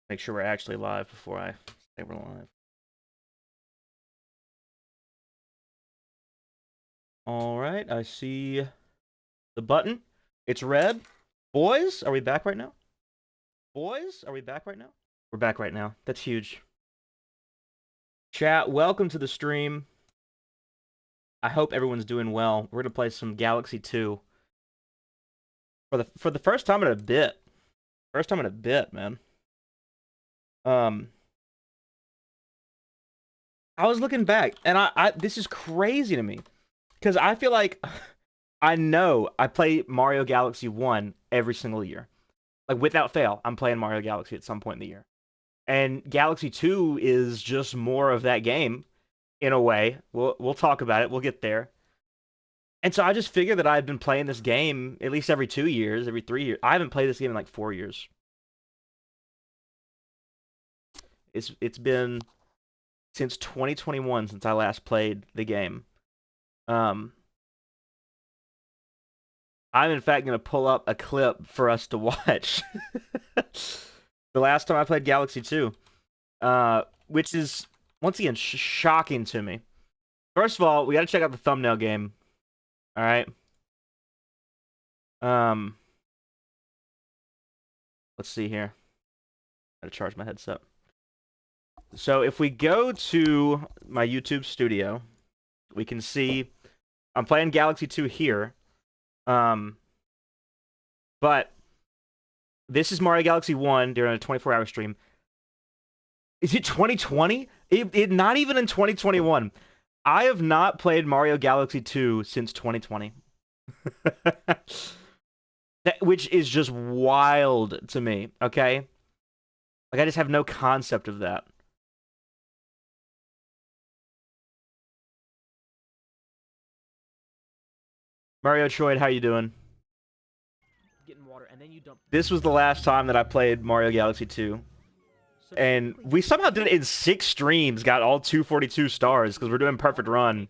Make sure we're actually live before I say we're live. All right, I see the button. It's red. Boys, are we back right now? Boys, are we back right now? We're back right now. That's huge. Chat, welcome to the stream. I hope everyone's doing well. We're gonna play some Galaxy 2 for the first time in a bit. First time in a bit, man. I was looking back, and I this is crazy to me, because I feel like I know I play Mario Galaxy 1 every single year. Like, without fail, I'm playing Mario Galaxy at some point in the year. And Galaxy 2 is just more of that game, in a way. We'll talk about it. We'll get there. And so I just figured that I've been playing this game at least every 2 years, every 3 years. I haven't played this game in like 4 years. It's been since 2021 since I last played the game. I'm in fact going to pull up a clip for us to watch. The last time I played Galaxy 2, which is, once again, shocking to me. First of all, we got to check out the thumbnail game. All right. Let's see here. Got to charge my headset. So if we go to my YouTube studio, we can see I'm playing Galaxy 2 here. But this is Mario Galaxy 1 during a 24-hour stream. Is it 2020? It not even in 2021. I have not played Mario Galaxy 2 since 2020. Which is just wild to me, okay? Like, I just have no concept of that. Mario Troid, how you doing? Getting water, and then you dump. This was the last time that I played Mario Galaxy 2. And we somehow did it in 6 streams, got all 242 stars, because we're doing Perfect Run.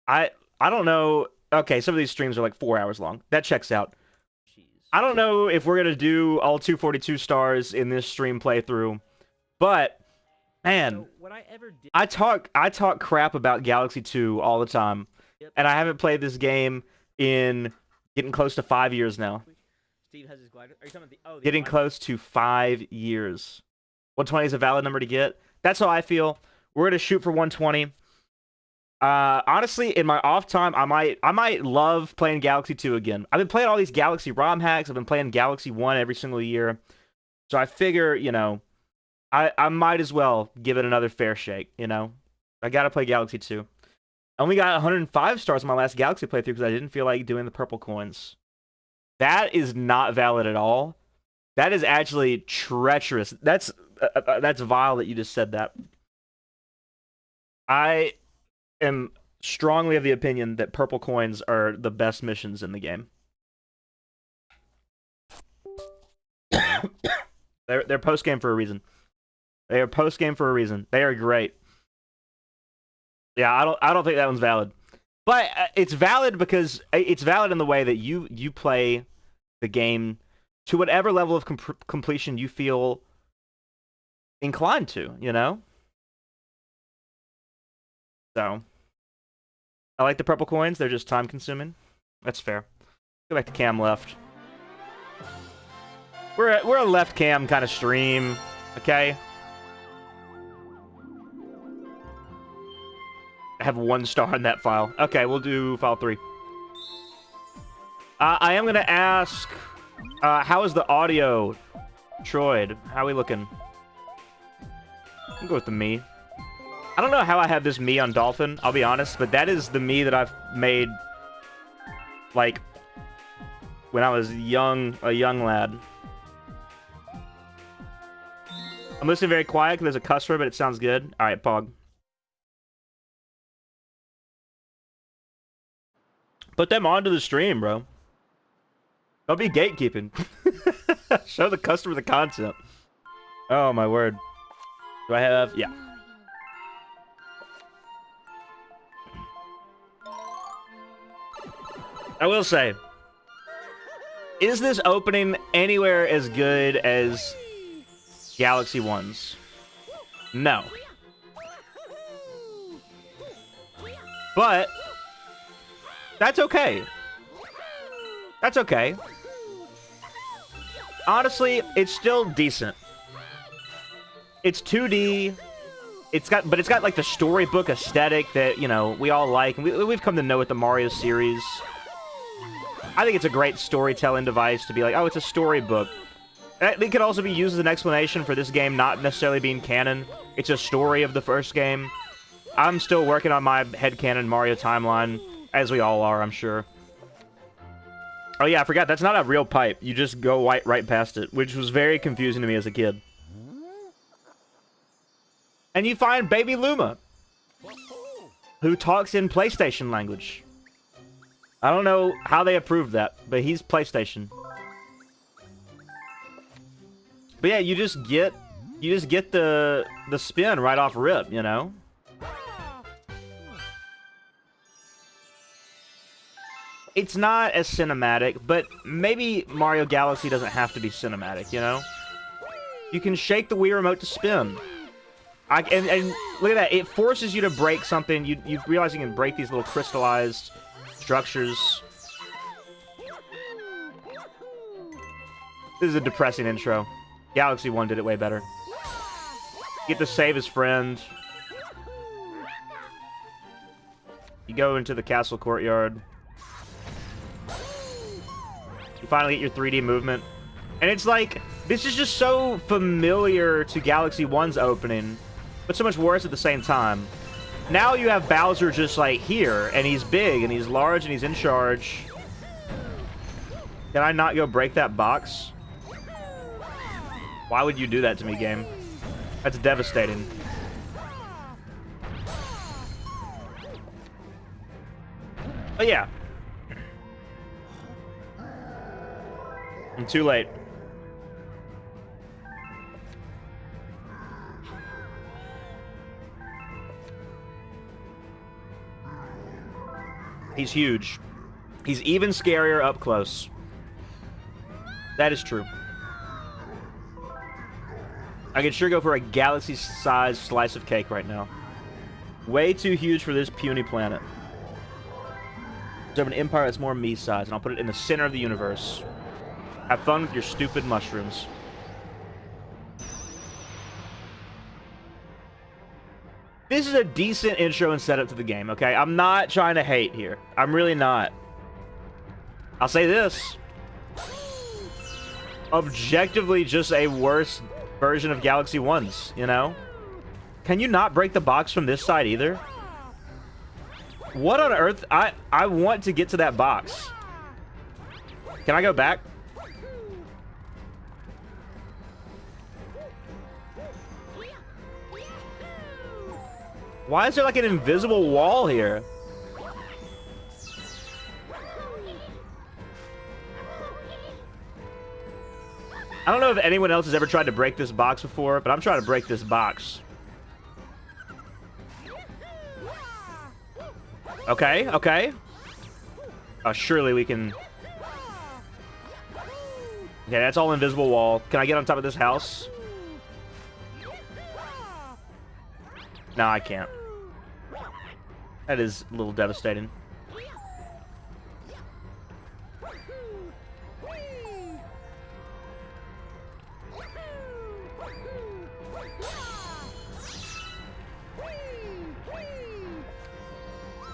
I don't know. Okay, some of these streams are like 4 hours long. That checks out. I don't know if we're going to do all 242 stars in this stream playthrough, but, man, I talk crap about Galaxy 2 all the time. And I haven't played this game in getting close to 5 years now. Steve has his glider. Are you talking about the getting close to 5 years. 120 is a valid number to get. That's how I feel. We're gonna shoot for 120. Honestly, in my off time, I might love playing Galaxy 2 again. I've been playing all these Galaxy ROM hacks. I've been playing Galaxy 1 every single year. So I figure, you know, I might as well give it another fair shake, you know? I gotta play Galaxy 2. I only got 105 stars on my last Galaxy playthrough because I didn't feel like doing the purple coins. That is not valid at all. That is actually treacherous. That's vile that you just said that. I am strongly of the opinion that purple coins are the best missions in the game. They're post-game for a reason. They are post-game for a reason. They are great. Yeah, I don't think that one's valid. But it's valid because it's valid in the way that you play the game to whatever level of completion you feel inclined to, you know? So, I like the purple coins. They're just time consuming. That's fair. Go back to cam left. We're a left cam kind of stream, okay? I have 1 star in that file. Okay, we'll do file 3. I am going to ask, how is the audio? Troid, how are we looking? I'll go with the me. I don't know how I have this me on Dolphin, I'll be honest, but that is the me that I've made, like, when I was a young lad. I'm listening very quiet because there's a cuss word, but it sounds good. All right, Pog. Put them onto the stream, bro. Don't be gatekeeping. Show the customer the concept. Oh, my word. Do I have... Yeah. I will say, is this opening anywhere as good as Galaxy ones. No. But that's okay. That's okay. Honestly, it's still decent. It's 2D. But it's got like the storybook aesthetic that, you know, we all like, and we've come to know with the Mario series. I think it's a great storytelling device to be like, oh, it's a storybook. It could also be used as an explanation for this game not necessarily being canon. It's a story of the first game. I'm still working on my headcanon Mario timeline, as we all are, I'm sure. Oh yeah, I forgot, that's not a real pipe. You just go right past it, which was very confusing to me as a kid. And you find Baby Luma, who talks in PlayStation language. I don't know how they approved that, but he's PlayStation. But yeah, you just get the spin right off rip, you know? It's not as cinematic, but maybe Mario Galaxy doesn't have to be cinematic, you know? You can shake the Wii Remote to spin. And look at that, it forces you to break something. You realize you can break these little crystallized structures. This is a depressing intro. Galaxy 1 did it way better. Get to save his friend. You go into the castle courtyard. You finally get your 3D movement. And it's like, this is just so familiar to Galaxy 1's opening, but so much worse at the same time. Now you have Bowser just like here, and he's big, and he's large, and he's in charge. Can I not go break that box? Why would you do that to me, game? That's devastating. But yeah. I'm too late. He's huge. He's even scarier up close. That is true. I could sure go for a galaxy-sized slice of cake right now. Way too huge for this puny planet. So I have an empire that's more me-sized, and I'll put it in the center of the universe. Have fun with your stupid mushrooms. This is a decent intro and setup to the game, okay? I'm not trying to hate here. I'm really not. I'll say this. Objectively, just a worse version of Galaxy 1's, you know? Can you not break the box from this side either? What on earth? I want to get to that box. Can I go back? Why is there like an invisible wall here? I don't know if anyone else has ever tried to break this box before, but I'm trying to break this box. Okay, okay. Surely we can... Okay, that's all invisible wall. Can I get on top of this house? No, I can't. That is a little devastating.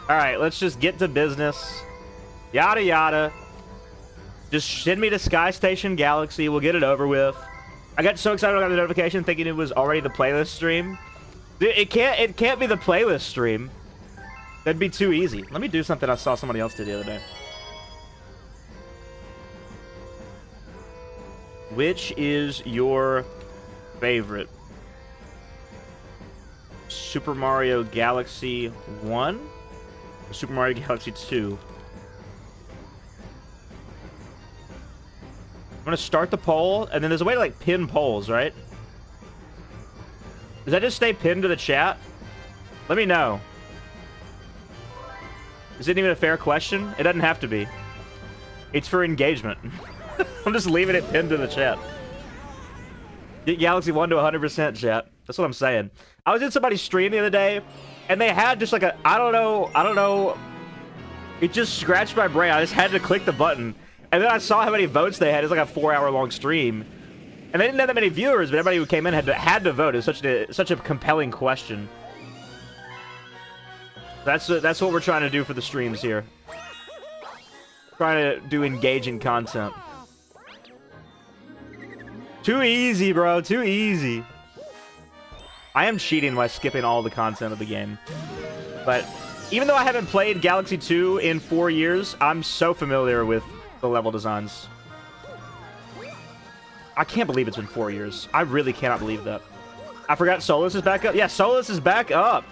Alright, let's just get to business. Yada yada. Just send me to Sky Station Galaxy. We'll get it over with. I got so excited when I got the notification thinking it was already the playlist stream. Dude, it can't be the playlist stream. That'd be too easy. Let me do something I saw somebody else do the other day. Which is your favorite? Super Mario Galaxy 1? Or Super Mario Galaxy 2? I'm gonna start the poll, and then there's a way to like pin polls, right? Does that just stay pinned to the chat? Let me know. Is it even a fair question? It doesn't have to be. It's for engagement. I'm just leaving it pinned to the chat. Get Galaxy 1 to 100%, chat. That's what I'm saying. I was in somebody's stream the other day, and they had just like a, I don't know. It just scratched my brain. I just had to click the button. And then I saw how many votes they had. It's like a 4-hour-long stream. And they didn't have that many viewers, but everybody who came in had to vote. It's such a compelling question. That's what we're trying to do for the streams here. Trying to do engaging content. Too easy, bro. Too easy. I am cheating by skipping all the content of the game. But even though I haven't played Galaxy 2 in 4 years, I'm so familiar with the level designs. I can't believe it's been 4 years. I really cannot believe that. I forgot Solus is back up. Yeah, Solus is back up.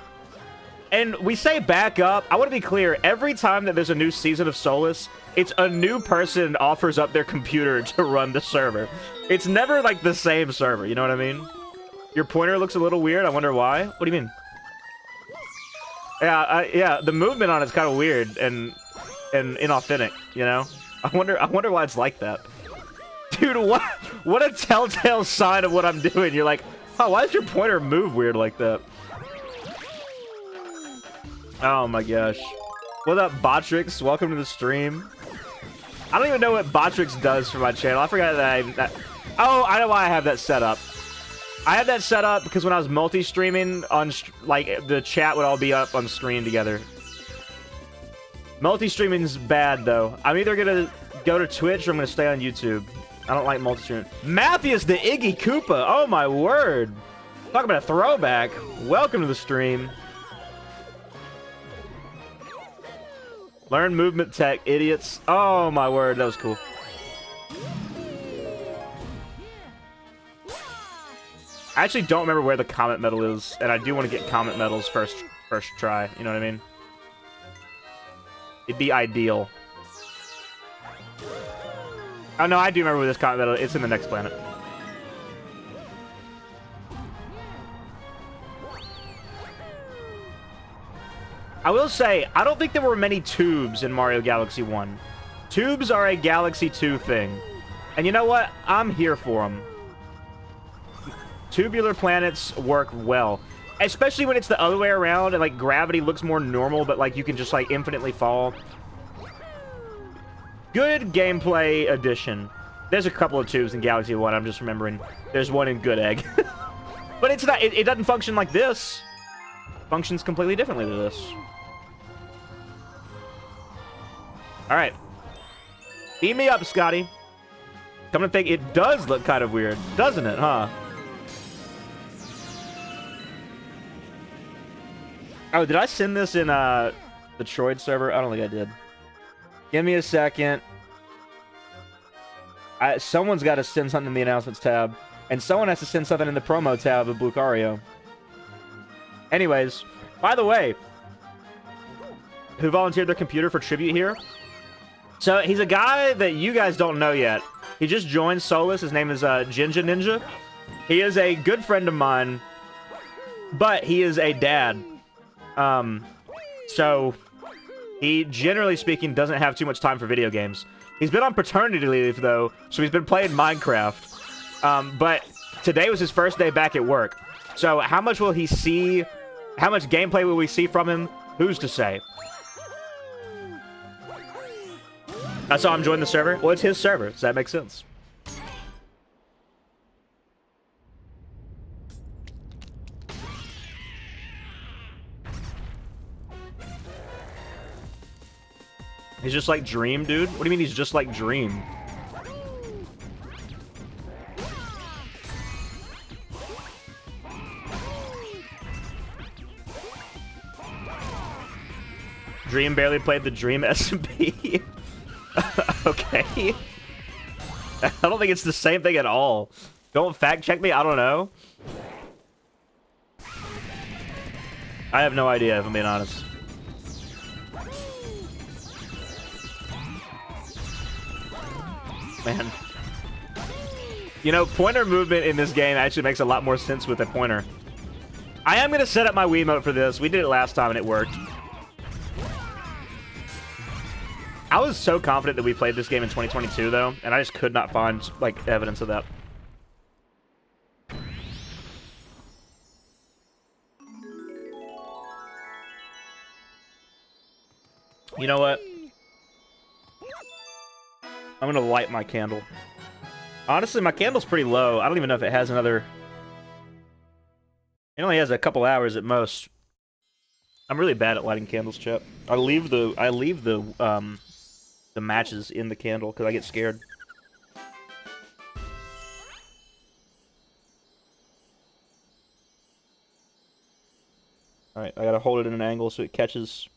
And we say back up. I want to be clear. Every time that there's a new season of Solus, it's a new person offers up their computer to run the server. It's never like the same server. You know what I mean? Your pointer looks a little weird. I wonder why. What do you mean? Yeah, the movement on it's kind of weird and inauthentic, you know? I wonder why it's like that. Dude, what a telltale sign of what I'm doing. You're like, oh, why does your pointer move weird like that? Oh my gosh. What up, Botrix? Welcome to the stream. I don't even know what Botrix does for my channel. I forgot that oh, I know why I have that set up. I had that set up because when I was multi-streaming on, like, the chat would all be up on screen together. Multi-streaming's bad, though. I'm either gonna go to Twitch or I'm gonna stay on YouTube. I don't like multi-streaming. Matthias the Iggy Koopa! Oh, my word! Talk about a throwback. Welcome to the stream. Learn movement tech, idiots. Oh, my word. That was cool. I actually don't remember where the Comet Medal is, and I do want to get Comet Medals first try. You know what I mean? It'd be ideal. Oh, no, I do remember where this Comet Medal is. It's in the next planet. I will say, I don't think there were many tubes in Mario Galaxy 1. Tubes are a Galaxy 2 thing. And you know what? I'm here for them. Tubular planets work well. Especially when it's the other way around and, like, gravity looks more normal, but, like, you can just, like, infinitely fall. Good gameplay addition. There's a couple of tubes in Galaxy 1, I'm just remembering. There's one in Good Egg. But it's not, it doesn't function like this. It functions completely differently to this. Alright. Beam me up, Scotty. Come to think, it does look kind of weird, doesn't it, huh? Oh, did I send this in the Troid server? I don't think I did. Give me a second. Someone's got to send something in the announcements tab. And someone has to send something in the promo tab of Lucario. Anyways, by the way, who volunteered their computer for tribute here? So he's a guy that you guys don't know yet. He just joined Solus. His name is Jinja Ninja. He is a good friend of mine, but he is a dad. So he, generally speaking, doesn't have too much time for video games. He's been on paternity leave, though, so he's been playing Minecraft. But today was his first day back at work. So how much will he see? How much gameplay will we see from him? Who's to say? I saw him join the server. Well, it's his server. Does that make sense? He's just like Dream, dude? What do you mean he's just like Dream? Dream barely played the Dream SMP. Okay. I don't think it's the same thing at all. Don't fact check me. I don't know. I have no idea, if I'm being honest. Man. You know, pointer movement in this game actually makes a lot more sense with a pointer. I am going to set up my Wiimote for this. We did it last time and it worked. I was so confident that we played this game in 2022, though, and I just could not find, like, evidence of that. You know what? I'm gonna light my candle. Honestly, my candle's pretty low. I don't even know if it has another... It only has a couple hours at most. I'm really bad at lighting candles, chat. I leave the matches in the candle because I get scared. Alright, I gotta hold it in an angle so it catches.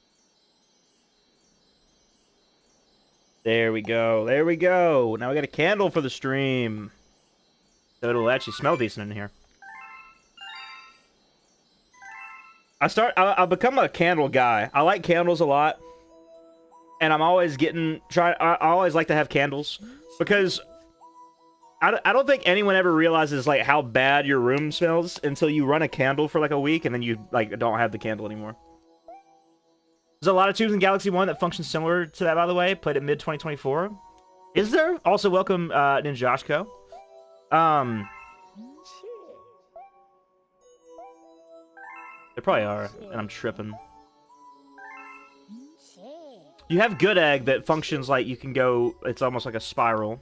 There we go. There we go. Now we got a candle for the stream. So it'll actually smell decent in here. I'll become a candle guy. I like candles a lot. And I'm always I always like to have candles. Because I don't think anyone ever realizes, like, how bad your room smells until you run a candle for, like, a week and then you, like, don't have the candle anymore. There's a lot of tubes in Galaxy 1 that function similar to that, by the way. Played at mid-2024. Is there? Also, welcome, Ninjashko. There probably are, and I'm tripping. You have Good Egg that functions like you can go... It's almost like a spiral.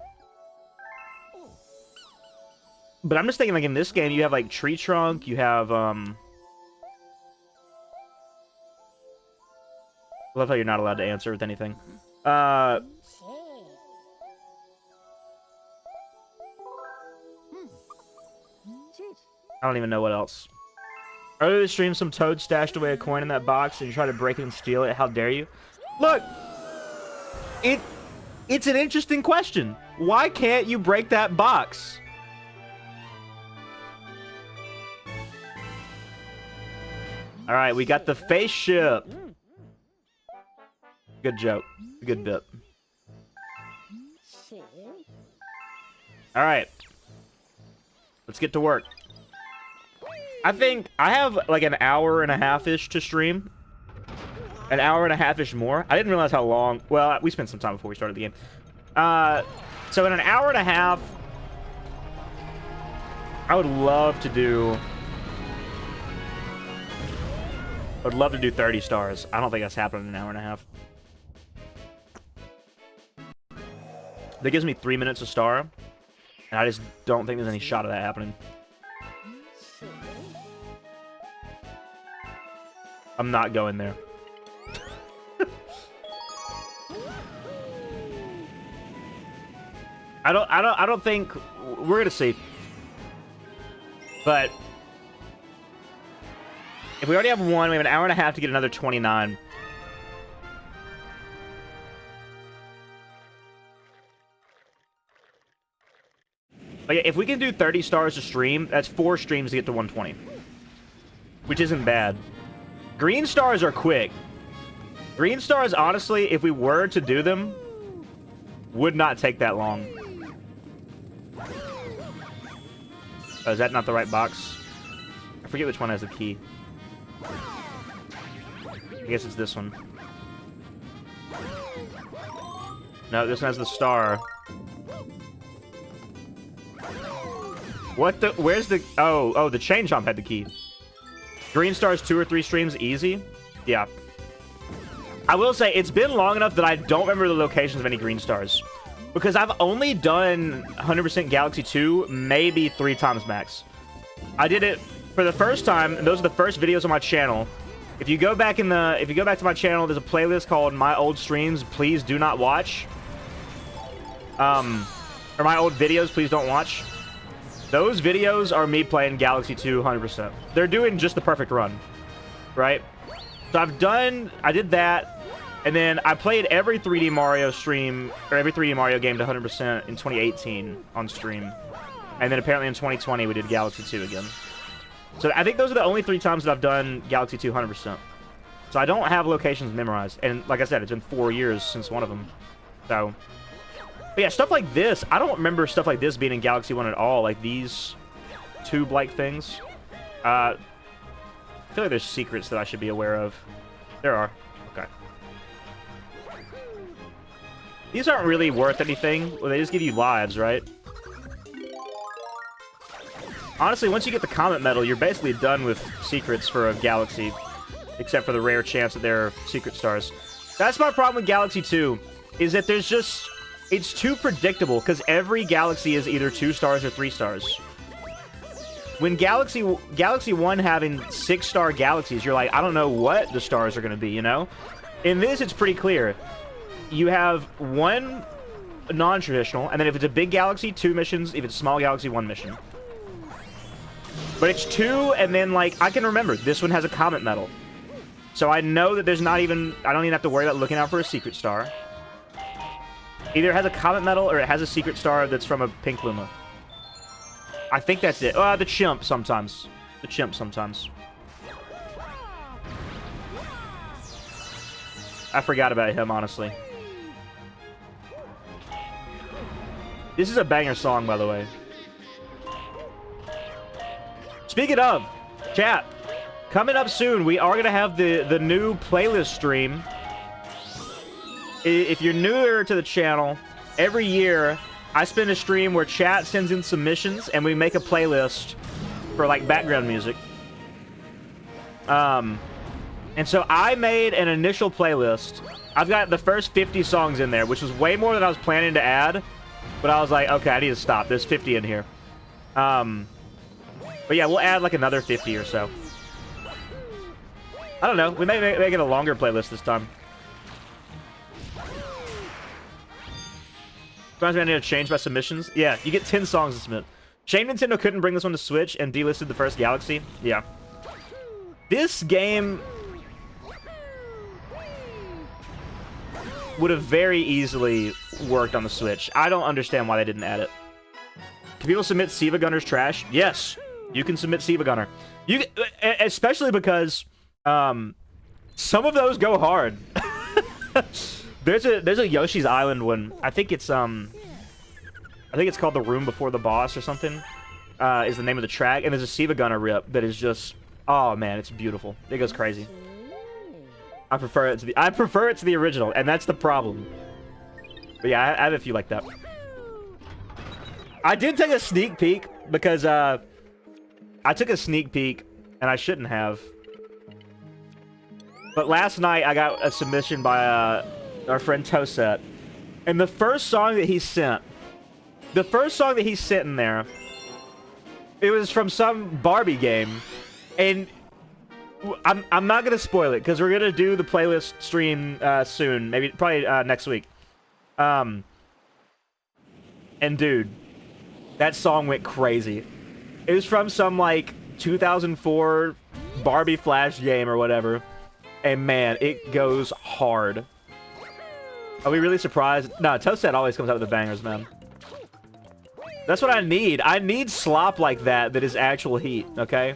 But I'm just thinking, like, in this game, you have, like, Tree Trunk, you have, I love how you're not allowed to answer with anything. I don't even know what else. Earlier this stream, some toad stashed away a coin in that box, and you try to break it and steal it. How dare you? Look! It's an interesting question. Why can't you break that box? Alright, we got the face ship. Good joke. Good bit. Alright. Let's get to work. I think I have like an hour and a half-ish to stream. An hour and a half-ish more. I didn't realize how long... Well, we spent some time before we started the game. So in an hour and a half... I would love to do... I would love to do 30 stars. I don't think that's happening in an hour and a half. That gives me 3 minutes a star. And I just don't think there's any shot of that happening. I'm not going there. I don't think we're gonna see. But if we already have one, we have an hour and a half to get another 29. But yeah, if we can do 30 stars a stream, that's 4 streams to get to 120. Which isn't bad. Green stars are quick. Green stars, honestly, if we were to do them, would not take that long. Oh, is that not the right box? I forget which one has the key. I guess it's this one. No, this one has the star. What the... Where's the... Oh, the chain chomp had the key. Green stars 2 or 3 streams easy? Yeah. I will say, it's been long enough that I don't remember the locations of any green stars. Because I've only done 100% Galaxy 2 maybe 3 times max. I did it for the first time, and those are the first videos on my channel. If you go back to my channel, there's a playlist called My Old Streams, Please Do Not Watch. Or My Old Videos, Please Don't Watch. Those videos are me playing Galaxy 2 100%. They're doing just the perfect run, right? So I did that, and then I played every 3D Mario stream, or every 3D Mario game to 100% in 2018 on stream. And then apparently in 2020 we did Galaxy 2 again. So I think those are the only 3 times that I've done Galaxy 2 100%. So I don't have locations memorized. And like I said, it's been 4 years since one of them. So... But yeah, stuff like this, I don't remember stuff like this being in Galaxy 1 at all. Like these tube-like things. I feel like there's secrets that I should be aware of. There are. Okay. These aren't really worth anything. Well, they just give you lives, right? Honestly, once you get the Comet Medal, you're basically done with secrets for a Galaxy. Except for the rare chance that there are secret stars. That's my problem with Galaxy 2, is that there's just... It's too predictable, because every Galaxy is either 2 stars or 3 stars. When Galaxy 1 having 6-star galaxies, you're like, I don't know what the stars are going to be, you know? In this, it's pretty clear. You have 1 non-traditional, and then if it's a big galaxy, 2 missions. If it's a small galaxy, 1 mission. But it's 2, and then, like, I can remember, this one has a comet medal. So I know that there's not even... I don't even have to worry about looking out for a secret star. Either it has a comet medal, or it has a secret star that's from a pink Luma. I think that's it. The chimp sometimes. The chimp sometimes. I forgot about him, honestly. This is a banger song, by the way. Speaking of, chat, coming up soon, we are going to have the new playlist stream. If you're newer to the channel, every year, I spin a stream where chat sends in submissions, and we make a playlist for, like, background music. And so I made an initial playlist. I've got the first 50 songs in there, which was way more than I was planning to add. But I was like, okay, I need to stop. There's 50 in here. But yeah, we'll add like another 50 or so. I don't know. We may make it a longer playlist this time. Sometimes I need to change my submissions. Yeah, you get 10 songs to submit. Shame Nintendo couldn't bring this one to Switch and delisted the first Galaxy. Yeah. This game would have very easily worked on the Switch. I don't understand why they didn't add it. Can people submit Siva Gunner's trash? Yes, you can submit Siva Gunner. You, especially because some of those go hard. There's a Yoshi's Island one. I think it's called The Room Before the Boss or something. Is the name of the track, and there's a Siva Gunner rip that is just, oh man, it's beautiful. It goes crazy. I prefer it to the original, and that's the problem. But yeah, I have a few like that. I did take a sneak peek because I took a sneak peek and I shouldn't have. But last night I got a submission by our friend Toset, and the first song that he sent in there, it was from some Barbie game, and I'm not gonna spoil it because we're gonna do the playlist stream soon, probably next week. And dude, that song went crazy. It was from some like 2004 Barbie Flash game or whatever, and man, it goes hard. Are we really surprised? No, Toastset always comes out with the bangers, man. That's what I need. I need slop like that is actual heat, okay?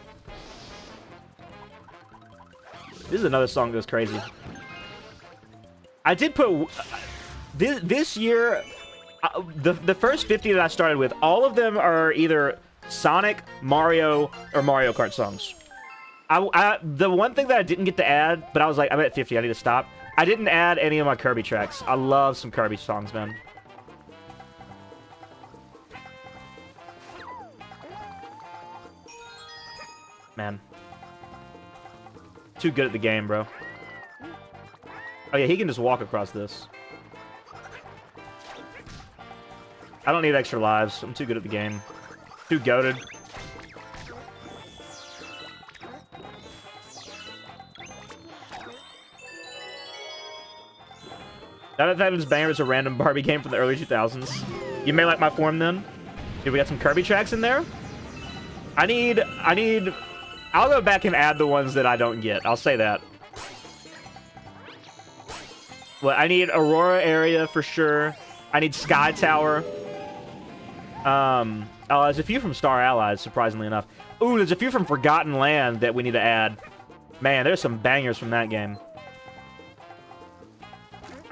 This is another song that goes crazy. I did put... this year, the first 50 that I started with, all of them are either Sonic, Mario, or Mario Kart songs. The one thing that I didn't get to add, but I was like, I'm at 50, I need to stop. I didn't add any of my Kirby tracks. I love some Kirby songs, man. Man. Too good at the game, bro. Oh yeah, he can just walk across this. I don't need extra lives. I'm too good at the game. Too goated. That Heaven's Banger is a random Barbie game from the early 2000s. You may like my form then. Dude, we got some Kirby tracks in there. I'll go back and add the ones that I don't get. I'll say that. Well, I need Aurora area for sure. I need Sky Tower. Oh, there's a few from Star Allies, surprisingly enough. Ooh, there's a few from Forgotten Land that we need to add. Man, there's some bangers from that game.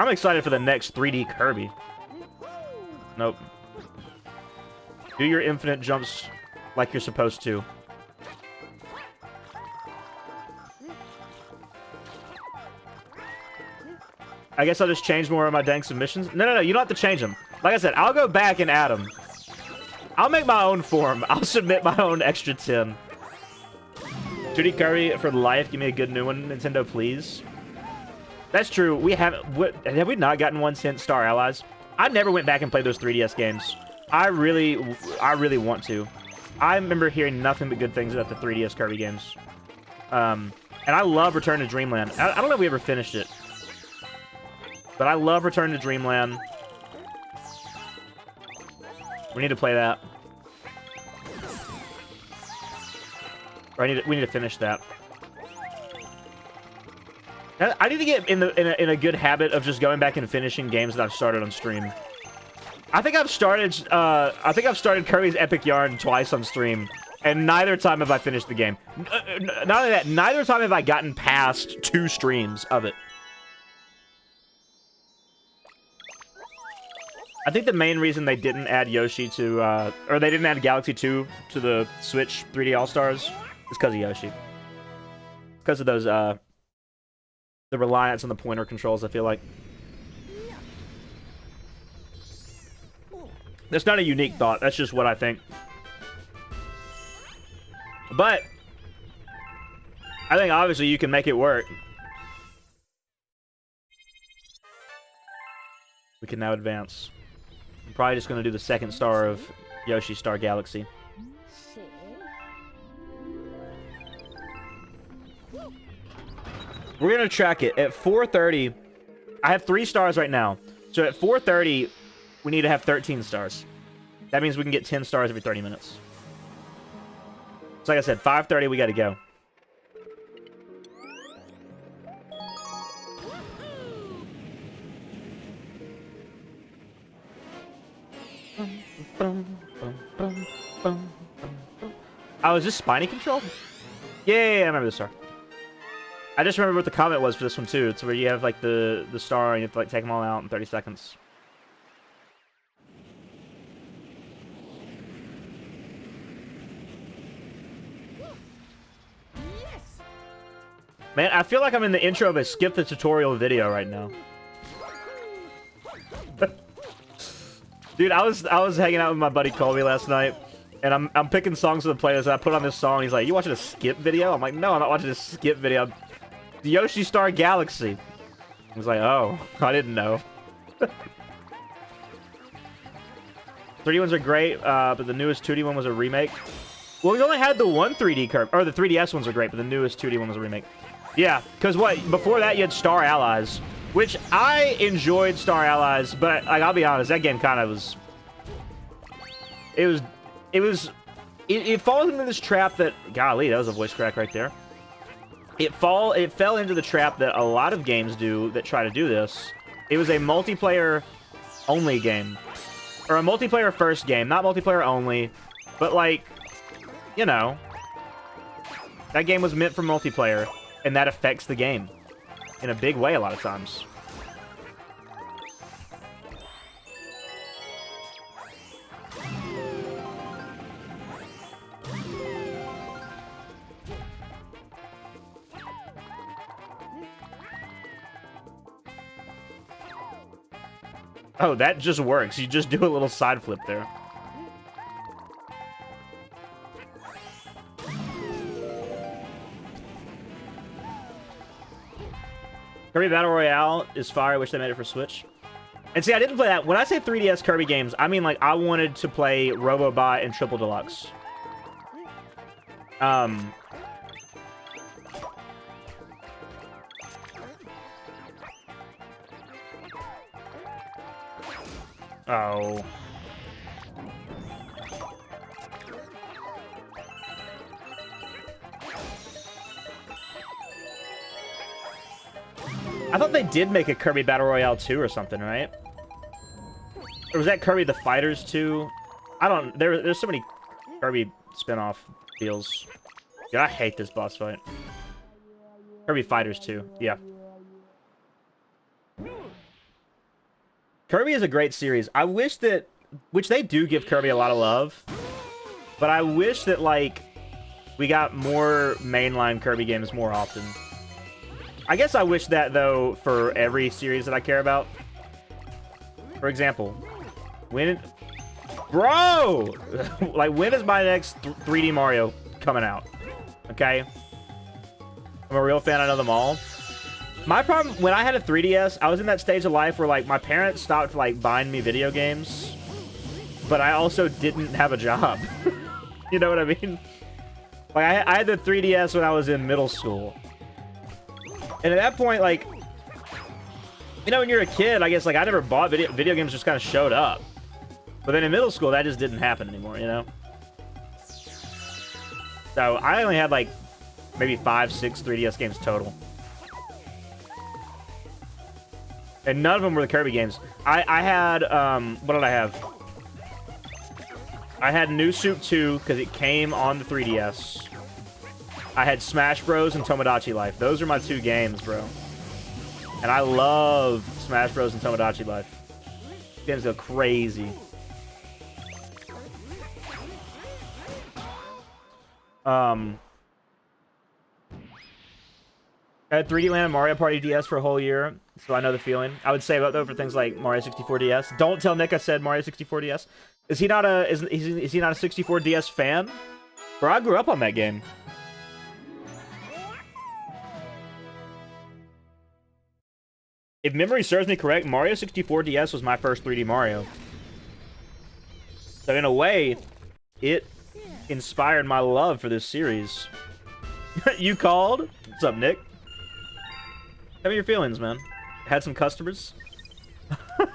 I'm excited for the next 3D Kirby. Nope. Do your infinite jumps like you're supposed to. I guess I'll just change more of my dang submissions. No, you don't have to change them. Like I said, I'll go back and add them. I'll make my own form. I'll submit my own extra 10. 2D Kirby for life. Give me a good new one, Nintendo, please. That's true. We haven't. Have we not gotten one since Star Allies? I never went back and played those 3DS games. I really want to. I remember hearing nothing but good things about the 3DS Kirby games. And I love Return to Dreamland. I don't know if we ever finished it. But I love Return to Dreamland. We need to play that. Or we need to finish that. I need to get in a good habit of just going back and finishing games that I've started on stream. I think I've started Kirby's Epic Yarn twice on stream, and neither time have I finished the game. Not only that, neither time have I gotten past 2 streams of it. I think the main reason they didn't add Yoshi to, or they didn't add Galaxy 2 to the Switch 3D All-Stars is because of Yoshi. Because of those, the reliance on the pointer controls, I feel like. That's not a unique thought. That's just what I think. But I think obviously you can make it work. We can now advance. I'm probably just going to do the second star of Yoshi Star Galaxy. We're going to track it. At 4:30, I have 3 stars right now. So at 4:30, we need to have 13 stars. That means we can get 10 stars every 30 minutes. So like I said, 5:30, we got to go. Oh, is this Spiny Control? Yeah, I remember this star. I just remember what the comment was for this one too. It's where you have like the star and you have to like take them all out in 30 seconds. Man, I feel like I'm in the intro of a skip the tutorial video right now. Dude, I was hanging out with my buddy Colby last night, and I'm picking songs for the playlist, and I put on this song, and he's like, "You watching a skip video?" I'm like, "No, I'm not watching a skip video. The Yoshi Star Galaxy." I was like, "Oh, I didn't know." 3D ones are great, but the newest 2D one was a remake. Well, we only had the one 3D curve, or the 3DS ones are great, but the newest 2D one was a remake. Yeah, because what? Before that, you had Star Allies, which I enjoyed Star Allies, but like, I'll be honest, that game kind of was... It falls into this trap that... Golly, that was a voice crack right there. It fell into the trap that a lot of games do that try to do this. It was a multiplayer-only game. Or a multiplayer-first game, not multiplayer only, but like, you know, that game was meant for multiplayer, and that affects the game in a big way a lot of times. Oh, that just works. You just do a little side flip there. Kirby Battle Royale is fire. I wish they made it for Switch. And see, I didn't play that. When I say 3DS Kirby games, I mean, like, I wanted to play Robobot and Triple Deluxe. Oh. I thought they did make a Kirby Battle Royale 2 or something, right? Or was that Kirby the Fighters 2? I don't... There's so many Kirby spin-off deals. Dude, I hate this boss fight. Kirby Fighters 2, yeah. Kirby is a great series. I wish that... Which they do give Kirby a lot of love. But I wish that, like, we got more mainline Kirby games more often. I guess I wish that, though, for every series that I care about. For example, when... Bro! Like, when is my next 3D Mario coming out? Okay? I'm a real fan. I know them all. My problem, when I had a 3DS, I was in that stage of life where, like, my parents stopped, like, buying me video games, but I also didn't have a job. You know what I mean? Like, I had the 3DS when I was in middle school. And at that point, like, you know, when you're a kid, I guess, like, I never bought video games, just kind of showed up. But then in middle school, that just didn't happen anymore, you know? So I only had, like, maybe 5, 6 3DS games total. And none of them were the Kirby games. I had, what did I have? I had New Soup 2, because it came on the 3DS. I had Smash Bros. And Tomodachi Life. Those are my 2 games, bro. And I love Smash Bros. And Tomodachi Life. Games go crazy. I had 3D Land and Mario Party DS for a whole year, so I know the feeling. I would save up though for things like Mario 64 DS. Don't tell Nick I said Mario 64 DS. Is he not a is he not a 64 DS fan? Bro, I grew up on that game. If memory serves me correct, Mario 64 DS was my first 3D Mario. So in a way, it inspired my love for this series. You called? What's up, Nick? Tell me your feelings, man. Had some customers? You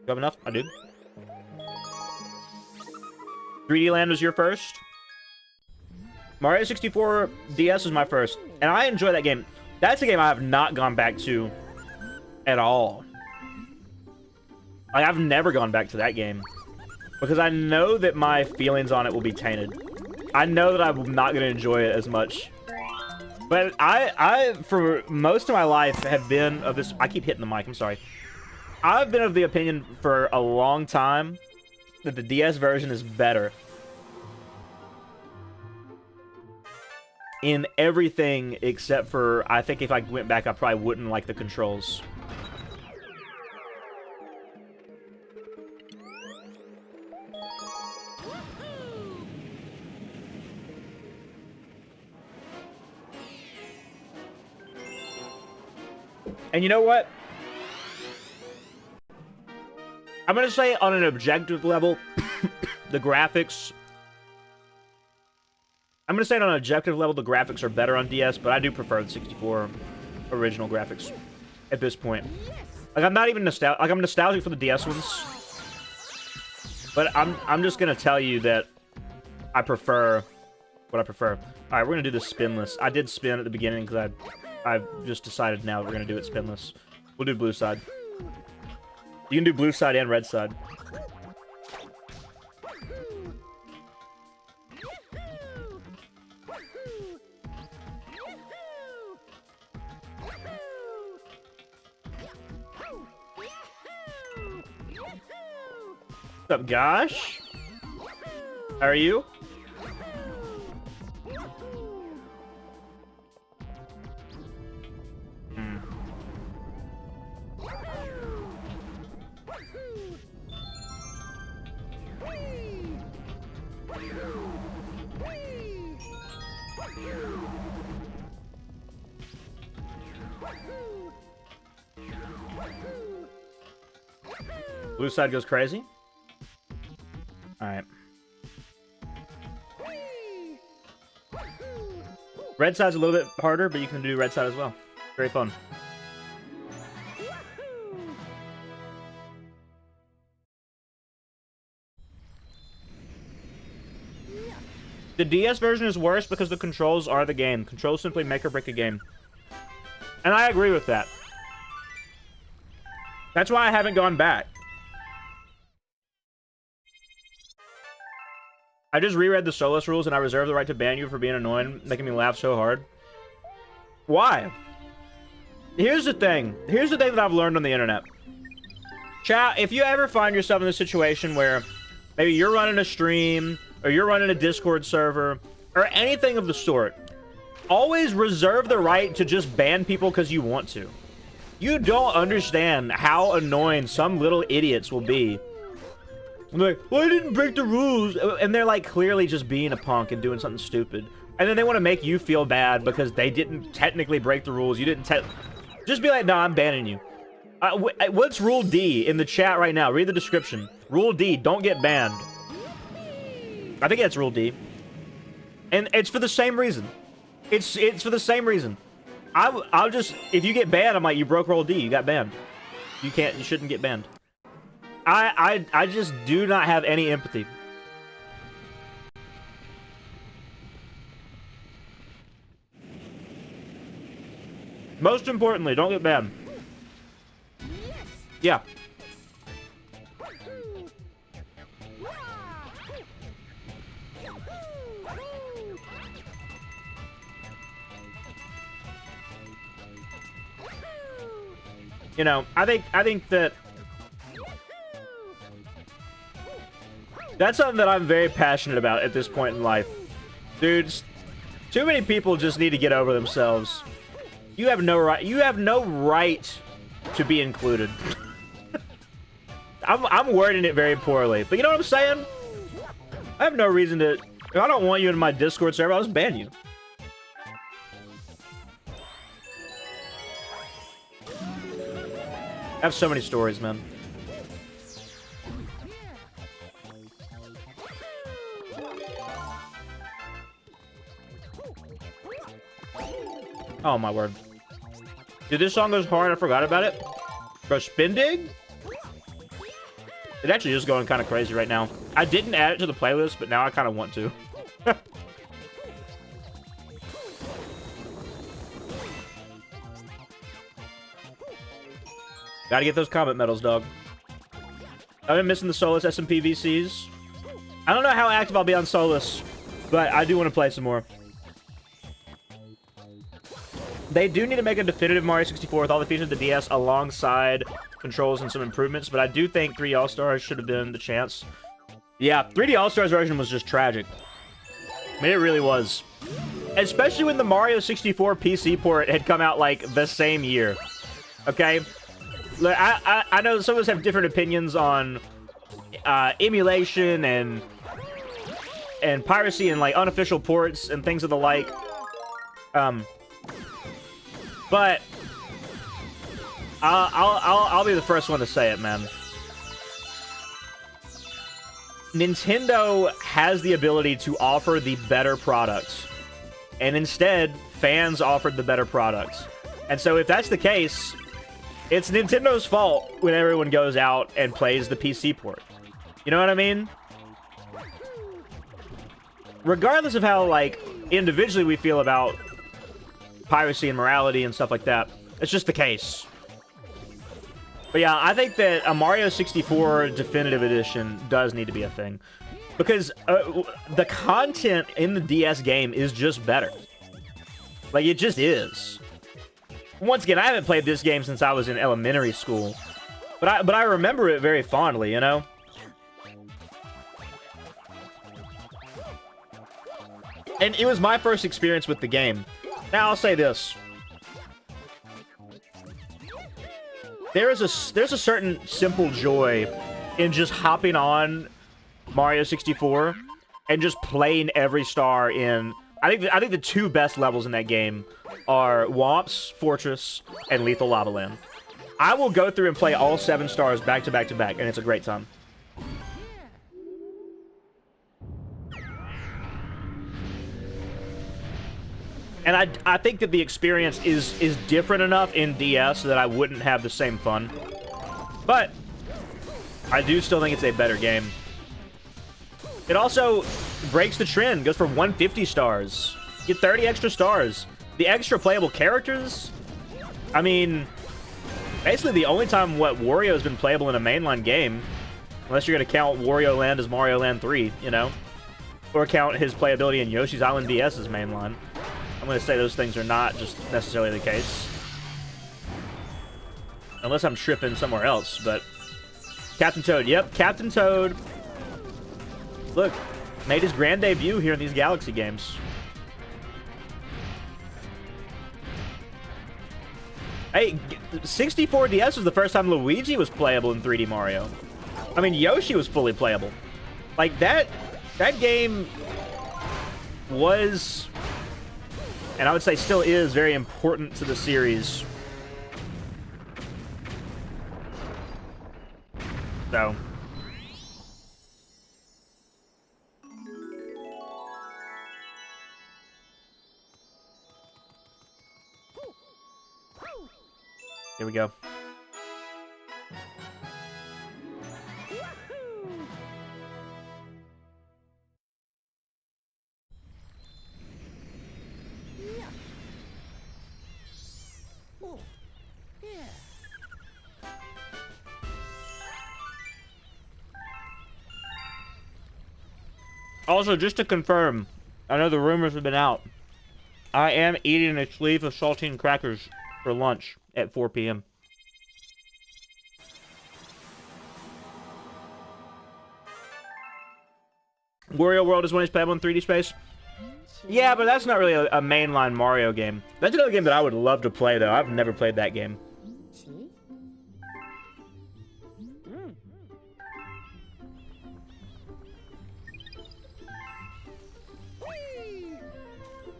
have enough? I do. 3D Land was your first? Mario 64 DS was my first. And I enjoy that game. That's a game I have not gone back to at all. Like, I've never gone back to that game. Because I know that my feelings on it will be tainted. I know that I'm not going to enjoy it as much. But I, for most of my life, have been of this... I keep hitting the mic, I'm sorry. I've been of the opinion for a long time that the DS version is better. In everything except for... I think if I went back, I probably wouldn't like the controls. And you know what? I'm going to say on an objective level, the graphics... I'm going to say on an objective level, the graphics are better on DS, but I do prefer the 64 original graphics at this point. Like, I'm not even nostalgic. Like, I'm nostalgic for the DS ones. But I'm just going to tell you that I prefer what I prefer. All right, we're going to do the spinless. I did spin at the beginning because I've just decided now we're going to do it spinless. We'll do blue side. You can do blue side and red side. What's up, Gosh? How are you? Blue side goes crazy. All right. Red side's a little bit harder, but you can do red side as well. Very fun. The DS version is worse because the controls are the game. Controls simply make or break a game. And I agree with that. That's why I haven't gone back. I just reread the Solus rules and I reserve the right to ban you for being annoying, making me laugh so hard. Why? Here's the thing. Here's the thing that I've learned on the internet. Chat, if you ever find yourself in a situation where maybe you're running a stream or you're running a Discord server or anything of the sort, always reserve the right to just ban people because you want to. You don't understand how annoying some little idiots will be I'm like, well, I didn't break the rules. And they're like clearly just being a punk and doing something stupid. And then they want to make you feel bad because they didn't technically break the rules. You didn't just be like, no, I'm banning you. What's Rule D in the chat right now? Read the description. Rule D, don't get banned. I think that's Rule D. And it's for the same reason. It's for the same reason. I'll just, if you get banned, I'm like, you broke Rule D. You got banned. You shouldn't get banned. I just do not have any empathy. Most importantly, don't get banned. Yeah. You know, I think that that's something that I'm very passionate about at this point in life. Dudes, too many people just need to get over themselves. You have no right to be included. I'm wording it very poorly, but you know what I'm saying? I have no reason to. If I don't want you in my Discord server, I'll just ban you. I have so many stories, man. Oh my word. Dude, this song goes hard. I forgot about it. Bro, Spin Dig? It's actually just going kind of crazy right now. I didn't add it to the playlist, but now I kind of want to. Gotta get those combat medals, dog. I've been missing the Solus SMP VCs. I don't know how active I'll be on Solus, but I do want to play some more. They do need to make a definitive Mario 64 with all the features of the DS alongside controls and some improvements, but I do think 3D All-Stars should have been the chance. Yeah, 3D All-Stars version was just tragic. I mean, it really was. Especially when the Mario 64 PC port had come out, like, the same year. Okay? Look, I know some of us have different opinions on emulation and piracy and, like, unofficial ports and things of the like. But I'll be the first one to say it, man. Nintendo has the ability to offer the better products, and instead, fans offered the better products. And so if that's the case, it's Nintendo's fault when everyone goes out and plays the PC port. You know what I mean? Regardless of how, like, individually we feel about piracy and morality and stuff like that, it's just the case. But yeah, I think that a Mario 64 Definitive Edition does need to be a thing. Because the content in the DS game is just better. Like, it just is. Once again, I haven't played this game since I was in elementary school. But I remember it very fondly, you know? And it was my first experience with the game. Now, I'll say this. There's a certain simple joy in just hopping on Mario 64 and just playing every star in... I think the two best levels in that game are Whomp's Fortress and Lethal Lava Land. I will go through and play all 7 stars back to back to back, and it's a great time. And I think that the experience is different enough in DS that I wouldn't have the same fun. But I do still think it's a better game. It also breaks the trend, goes for 150 stars. Get 30 extra stars. The extra playable characters, I mean, basically the only time Wario has been playable in a mainline game, unless you're going to count Wario Land as Mario Land 3, you know? Or count his playability in Yoshi's Island DS as mainline. I'm going to say those things are not just necessarily the case. Unless I'm tripping somewhere else, but... Captain Toad, yep, Captain Toad. Look, made his grand debut here in these Galaxy games. Hey, 64 DS was the first time Luigi was playable in 3D Mario. I mean, Yoshi was fully playable. Like, that game was, and I would say still is, very important to the series. So. Here we go. Also, just to confirm, I know the rumors have been out. I am eating a sleeve of saltine crackers for lunch at 4 p.m. Wario World is when it's playable in 3D space. Yeah, but that's not really a mainline Mario game. That's another game that I would love to play, though. I've never played that game.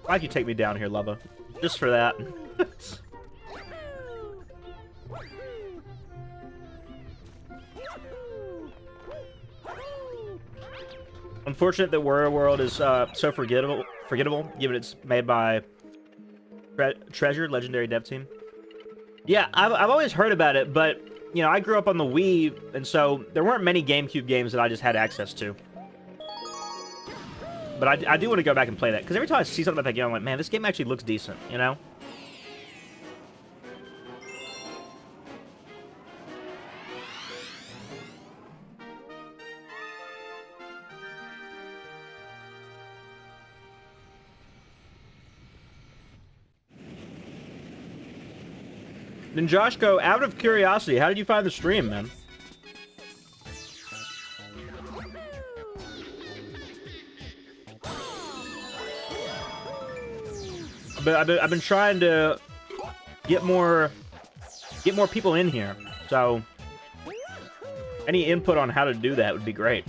Why'd you take me down here, Lubba? Just for that. Unfortunate that Wario World is so forgettable, given it's made by Treasure, legendary dev team. Yeah, I've always heard about it, but, you know, I grew up on the Wii, and so there weren't many GameCube games that I just had access to. But I do want to go back and play that, because every time I see something about that game, I'm like, man, this game actually looks decent, you know? Then Josh, go, out of curiosity, how did you find the stream, man? But I've been trying to get more people in here, so any input on how to do that would be great.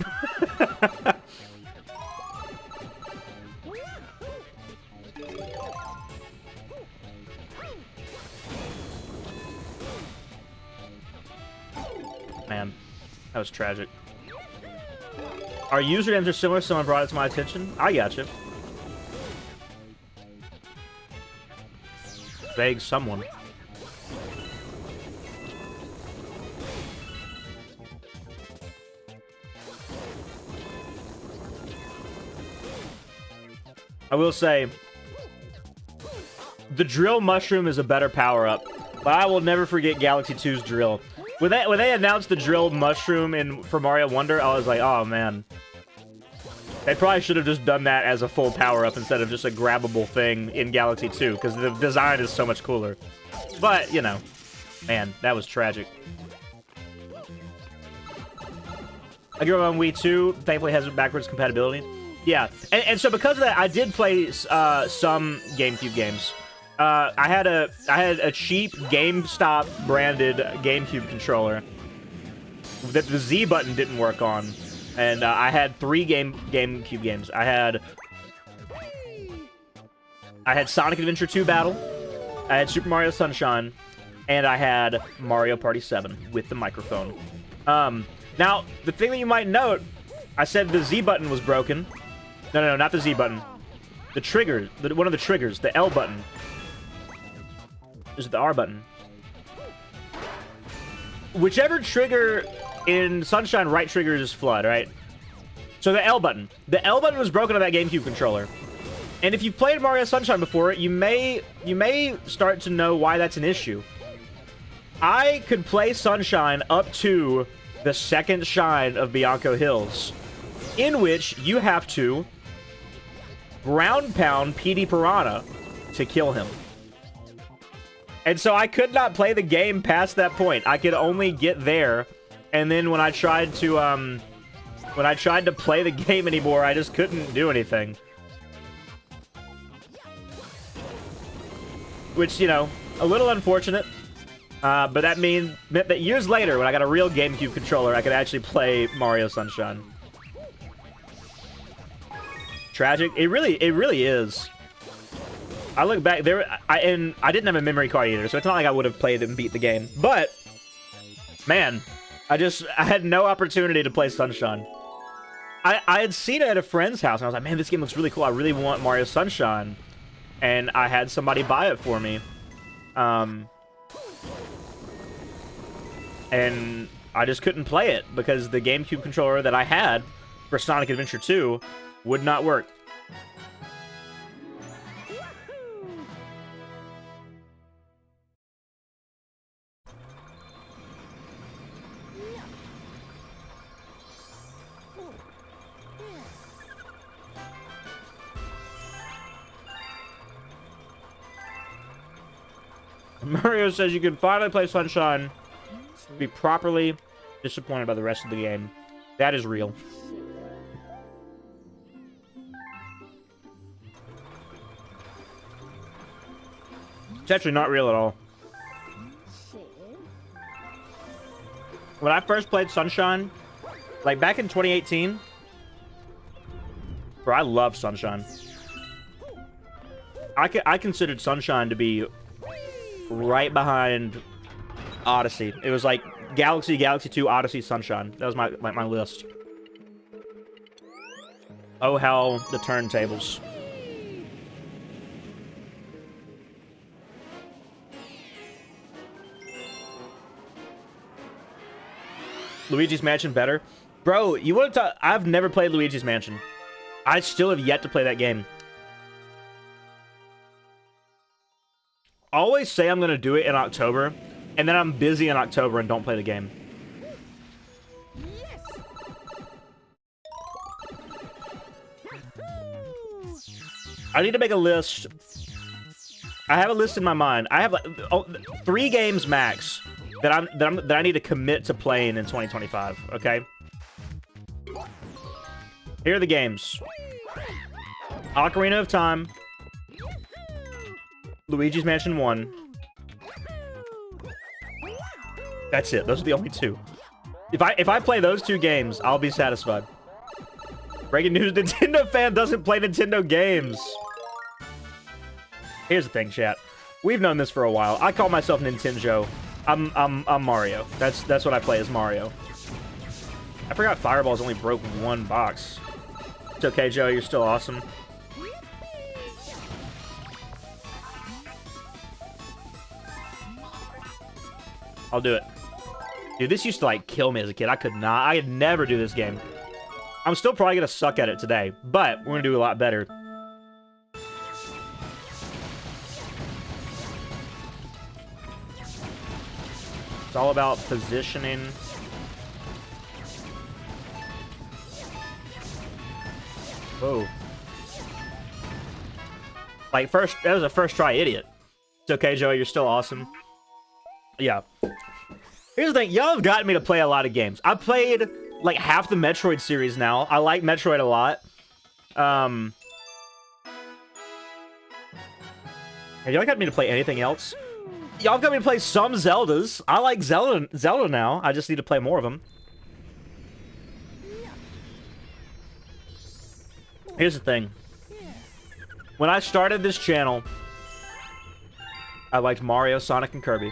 Man, that was tragic. Our usernames are similar. Someone brought it to my attention. I gotcha. Vague someone. I will say, the drill mushroom is a better power-up, but I will never forget Galaxy 2's drill. When they announced the drill mushroom for Mario Wonder, I was like, oh man. They probably should have just done that as a full power-up instead of just a grabbable thing in Galaxy 2, because the design is so much cooler. But, you know, man, that was tragic. I grew up on Wii 2, thankfully has backwards compatibility. Yeah, and so because of that, I did play some GameCube games. I had a cheap GameStop branded GameCube controller that the Z button didn't work on, and I had 3 GameCube games. I had Sonic Adventure 2 Battle, I had Super Mario Sunshine, and I had Mario Party 7 with the microphone. Now, the thing that you might note, I said the Z button was broken. No, not the Z button. The trigger, one of the triggers, the L button. Is it the R button? Whichever trigger in Sunshine right triggers is Flood, right? So the L button. The L button was broken on that GameCube controller. And if you've played Mario Sunshine before, you may start to know why that's an issue. I could play Sunshine up to the second shine of Bianco Hills, in which you have to ground pound PD Piranha to kill him. And so I could not play the game past that point. I could only get there, and then when I tried to play the game anymore, I just couldn't do anything. Which, you know, a little unfortunate. But that meant that years later, when I got a real GameCube controller, I could actually play Mario Sunshine. Tragic. It really is. I look back there, I didn't have a memory card either, so it's not like I would have played and beat the game. But man, I had no opportunity to play Sunshine. I had seen it at a friend's house, and I was like, man, this game looks really cool. I really want Mario Sunshine, and I had somebody buy it for me. And I just couldn't play it because the GameCube controller that I had for Sonic Adventure 2 would not work. Mario says you can finally play Sunshine, be properly disappointed by the rest of the game. That is real. It's actually not real at all. When I first played Sunshine, like back in 2018, bro, I love Sunshine. I considered Sunshine to be right behind Odyssey. It was like Galaxy, Galaxy 2, Odyssey, Sunshine. That was my list. Oh, hell, the turntables. Luigi's Mansion better? Bro, you want to talk? I've never played Luigi's Mansion. I still have yet to play that game. I always say I'm going to do it in October, and then I'm busy in October and don't play the game. I need to make a list. I have a list in my mind. I have like 3 games max that I need to commit to playing in 2025. Okay. Here are the games: Ocarina of Time, Luigi's Mansion 1. That's it. Those are the only 2. If I play those 2 games, I'll be satisfied. Breaking news: Nintendo fan doesn't play Nintendo games. Here's the thing, chat. We've known this for a while. I call myself Nintenjo. I'm Mario. That's what I play as Mario. I forgot Fireballs only broke 1 box. It's okay, Joe. You're still awesome. I'll do it. Dude, this used to, like, kill me as a kid. I could never do this game. I'm still probably gonna suck at it today, but we're gonna do a lot better. It's all about positioning. Whoa. Like, that was a first try, idiot. It's okay, Joey, you're still awesome. Yeah. Here's the thing, y'all have gotten me to play a lot of games. I've played like half the Metroid series now. I like Metroid a lot. Have y'all got me to play anything else? Y'all got me to play some Zeldas. I like Zelda now. I just need to play more of them. Here's the thing. When I started this channel, I liked Mario, Sonic, and Kirby.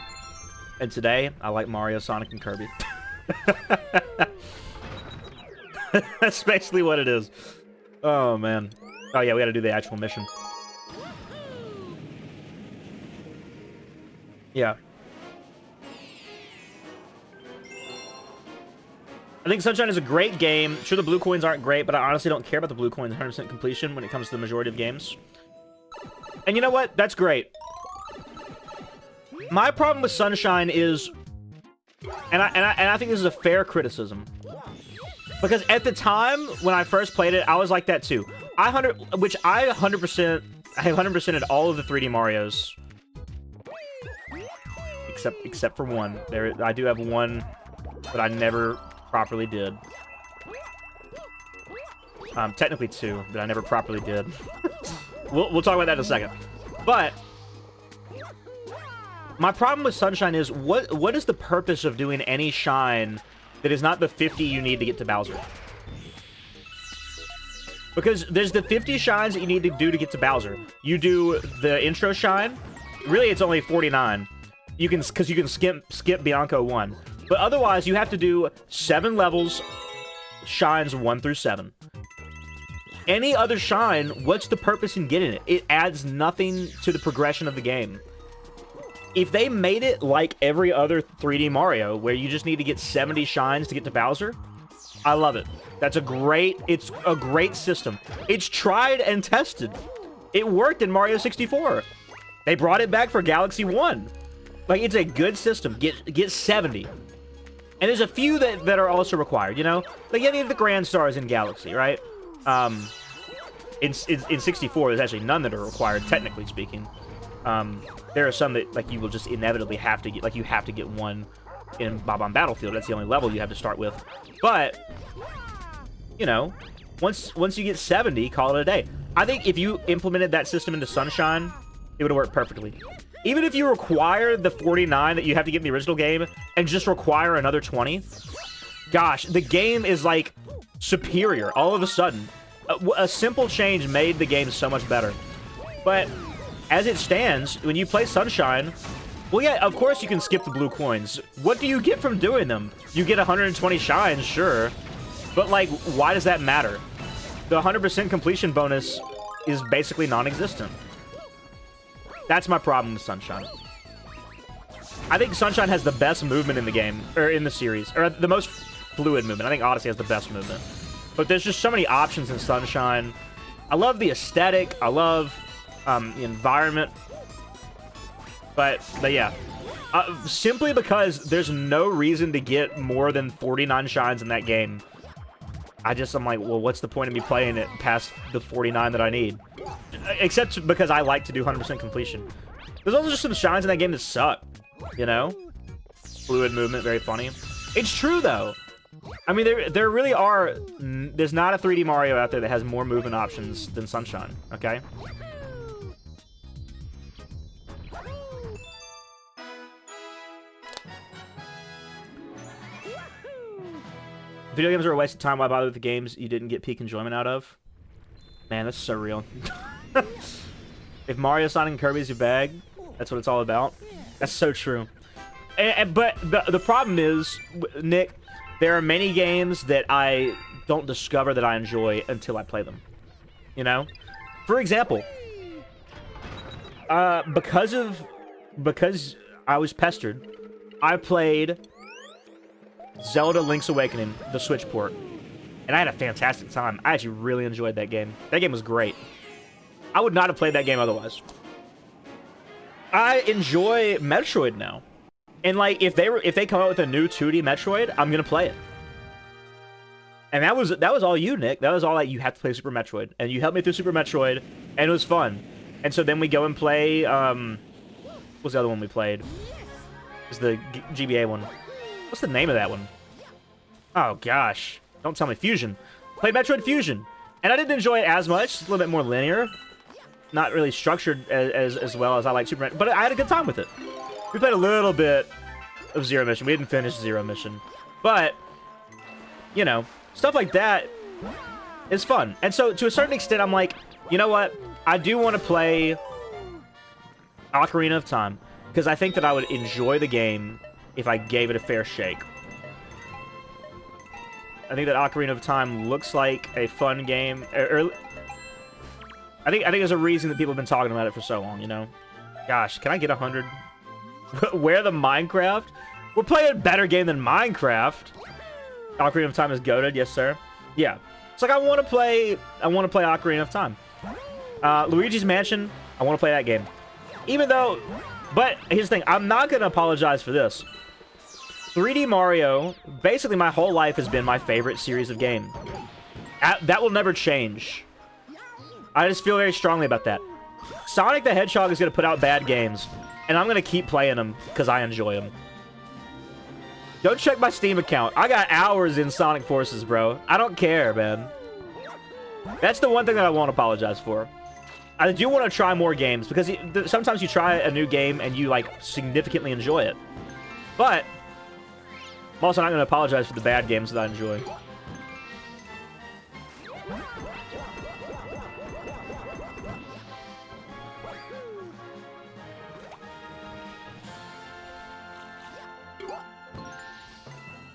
And today, I like Mario, Sonic, and Kirby. That's basically what it is. Oh, man. Oh, yeah, we gotta do the actual mission. Yeah. I think Sunshine is a great game. Sure, the blue coins aren't great, but I honestly don't care about the blue coins 100% completion when it comes to the majority of games. And you know what? That's great. My problem with Sunshine is, and I think this is a fair criticism, because at the time when I first played it, I was like that too. I 100%ed all of the 3D Marios, except for one. I do have one that I never properly did. Technically 2 that I never properly did. We'll talk about that in a second. But My problem with Sunshine is, what is the purpose of doing any shine that is not the 50 you need to get to Bowser? Because there's the 50 shines that you need to do to get to Bowser. You do the intro shine. Really, it's only 49. You can, because you can skip Bianco 1. But otherwise, you have to do 7 levels, shines 1 through 7. Any other shine, what's the purpose in getting it? It adds nothing to the progression of the game. If they made it like every other 3D Mario, where you just need to get 70 shines to get to Bowser, I love it. It's a great system. It's tried and tested. It worked in Mario 64. They brought it back for Galaxy 1. Like, it's a good system. Get 70. And there's a few that are also required, you know? Like, any of the Grand Stars in Galaxy, right? In 64, there's actually none that are required, technically speaking. There are some that, like, you will just inevitably have to get. Like, you have to get one in Bob-omb Battlefield. That's the only level you have to start with. But, you know, once you get 70, call it a day. I think if you implemented that system into Sunshine, it would have worked perfectly. Even if you require the 49 that you have to get in the original game and just require another 20, gosh, the game is, like, superior all of a sudden. A simple change made the game so much better. But as it stands, when you play Sunshine, well, yeah, of course you can skip the blue coins. What do you get from doing them? You get 120 shines, sure. But, like, why does that matter? The 100% completion bonus is basically non-existent. That's my problem with Sunshine. I think Sunshine has the best movement in the game, or in the series, or the most fluid movement. I think Odyssey has the best movement. But there's just so many options in Sunshine. I love the aesthetic. I love the environment. But yeah. Simply because there's no reason to get more than 49 shines in that game. I'm like, well, what's the point of me playing it past the 49 that I need? Except because I like to do 100% completion. There's also just some shines in that game that suck, you know? Fluid movement, very funny. It's true, though. I mean, there really are... There's not a 3D Mario out there that has more movement options than Sunshine, okay? Video games are a waste of time. Why bother with the games you didn't get peak enjoyment out of? Man, that's so real. If Mario, Sonic, and Kirby's your bag, that's what it's all about. That's so true. But the problem is, Nick, there are many games that I don't discover that I enjoy until I play them. You know? For example, because I was pestered, I played Zelda Link's Awakening, the Switch port. And I had a fantastic time. I actually really enjoyed that game. That game was great. I would not have played that game otherwise. I enjoy Metroid now. And, like, if they come out with a new 2D Metroid, I'm gonna play it. And that was all you, Nick. That was all, like, you have to play Super Metroid. And you helped me through Super Metroid, and it was fun. And so then we go and play, what was the other one we played? It was the GBA one. What's the name of that one? Oh, gosh. Don't tell me. Fusion. Played Metroid Fusion. And I didn't enjoy it as much. It's a little bit more linear. Not really structured as well as I like Super Metroid. But I had a good time with it. We played a little bit of Zero Mission. We didn't finish Zero Mission. But, you know, stuff like that is fun. And so, to a certain extent, I'm like, you know what? I do want to play Ocarina of Time. Because I think that I would enjoy the game if I gave it a fair shake. I think that Ocarina of Time looks like a fun game. I think there's a reason that people have been talking about it for so long, you know? Gosh, can I get 100? Where the Minecraft? We're playing a better game than Minecraft. Ocarina of Time is goated, yes sir. Yeah. It's like I want to play Ocarina of Time. Luigi's Mansion, I want to play that game. Even though, but here's the thing, I'm not going to apologize for this. 3D Mario, basically my whole life has been my favorite series of game. That will never change. I just feel very strongly about that. Sonic the Hedgehog is going to put out bad games, and I'm going to keep playing them because I enjoy them. Go check my Steam account. I got hours in Sonic Forces, bro. I don't care, man. That's the one thing that I won't apologize for. I do want to try more games, because sometimes you try a new game and you, like, significantly enjoy it. But I'm also not going to apologize for the bad games that I enjoy.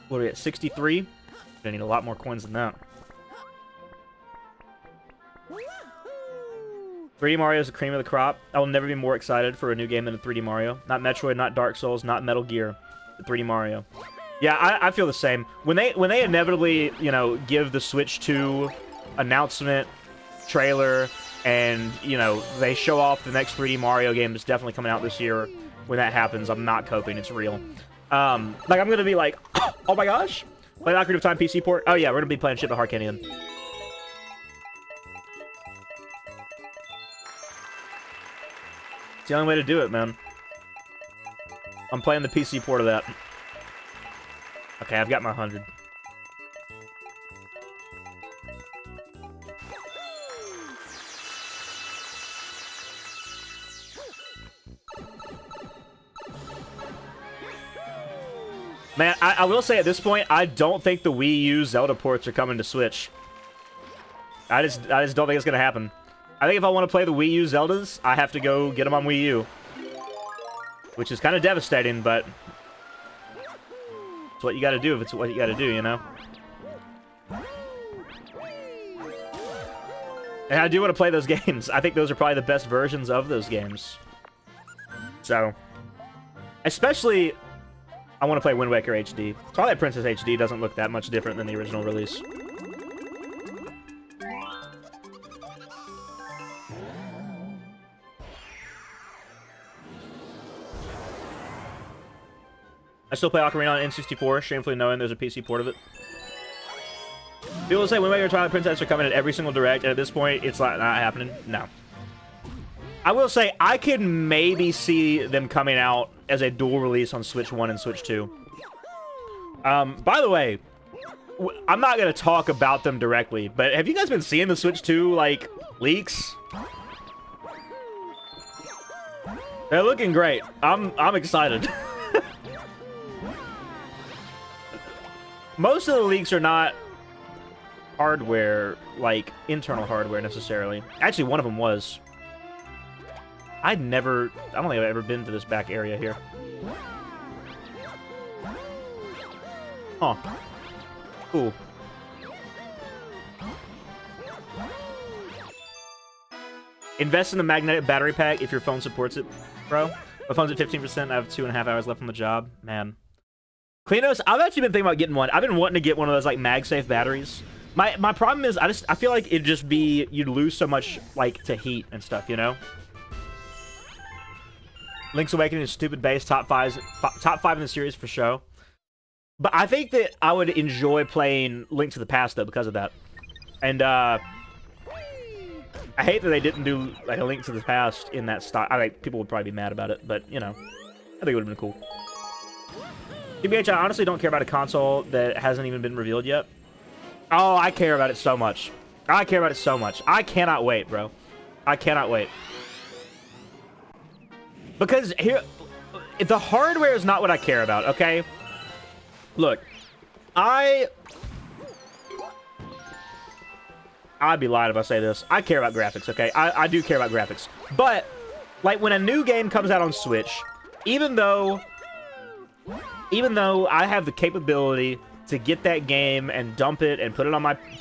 What are we at, 63? I need a lot more coins than that. 3D Mario is the cream of the crop. I will never be more excited for a new game than a 3D Mario. Not Metroid, not Dark Souls, not Metal Gear. The 3D Mario. Yeah, I feel the same. When they inevitably, you know, give the Switch 2 announcement, trailer, and, you know, they show off the next 3D Mario game that's definitely coming out this year. When that happens, I'm not coping. It's real. Like, I'm gonna be like, oh my gosh! Play Ocarina of Time PC port? Oh yeah, we're gonna be playing Ship of Harkanian. It's the only way to do it, man. I'm playing the PC port of that. Okay, I've got my 100. Man, I will say at this point, I don't think the Wii U Zelda ports are coming to Switch. I just don't think it's gonna happen. I think if I want to play the Wii U Zeldas, I have to go get them on Wii U. Which is kind of devastating, but it's what you gotta do if it's what you gotta do, you know? And I do want to play those games. I think those are probably the best versions of those games. So, especially, I want to play Wind Waker HD. Twilight Princess HD doesn't look that much different than the original release. I still play Ocarina on N64, shamefully knowing there's a PC port of it. People say Wind Waker and Twilight Princess are coming at every single direct, and at this point, it's not happening. No. I will say, I could maybe see them coming out as a dual release on Switch 1 and Switch 2. By the way, I'm not going to talk about them directly, but have you guys been seeing the Switch 2, like, leaks? They're looking great. I'm excited. Most of the leaks are not hardware, like, internal hardware, necessarily. Actually, one of them was. I don't think I've ever been to this back area here. Huh. Cool. Invest in the magnetic battery pack if your phone supports it, bro. My phone's at 15%. I have 2.5 hours left on the job. Man. Klinos, I've actually been thinking about getting one. I've been wanting to get one of those, like, MagSafe batteries. My problem is, I feel like it'd just be, you'd lose so much, like, to heat and stuff, you know? Link's Awakening is stupid base, top 5 in the series for show. But I think that I would enjoy playing Link to the Past, though, because of that. And, I hate that they didn't do, like, a Link to the Past in that style. I think people would probably be mad about it, but, you know, I think it would have been cool. TBH, I honestly don't care about a console that hasn't even been revealed yet. Oh, I care about it so much. I care about it so much. I cannot wait, bro. I cannot wait. Because here, the hardware is not what I care about, okay? Look, I'd be lying if I say this. I care about graphics, okay? I do care about graphics. But, like, when a new game comes out on Switch, even though I have the capability to get that game and dump it and put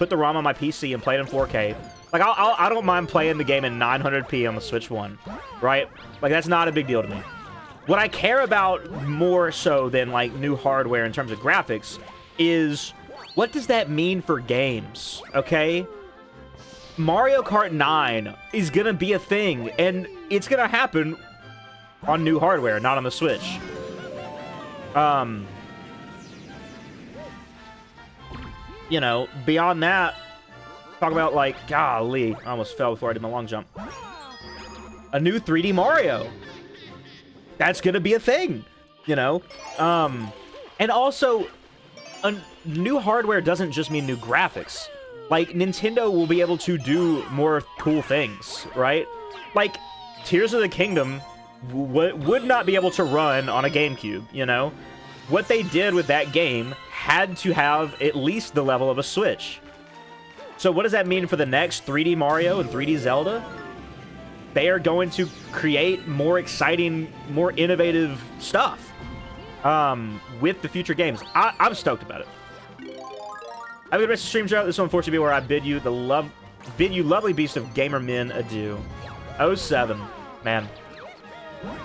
the ROM on my PC and play it in 4K, like, I don't mind playing the game in 900p on the Switch 1, right? Like, that's not a big deal to me. What I care about more so than, like, new hardware in terms of graphics is, what does that mean for games, okay? Mario Kart 9 is gonna be a thing, and it's gonna happen on new hardware, not on the Switch. You know, beyond that, talk about, like, golly, I almost fell before I did my long jump. A new 3D Mario. That's gonna be a thing, you know? And also, new hardware doesn't just mean new graphics. Like, Nintendo will be able to do more cool things, right? like, Tears of the Kingdom would not be able to run on a GameCube, you know? What they did with that game had to have at least the level of a Switch. So what does that mean for the next 3D Mario and 3D Zelda? They are going to create more exciting, more innovative stuff with the future games. I'm stoked about it. I have the rest of the stream out. This will unfortunately be where I bid you lovely beast of gamer men adieu. 07, man.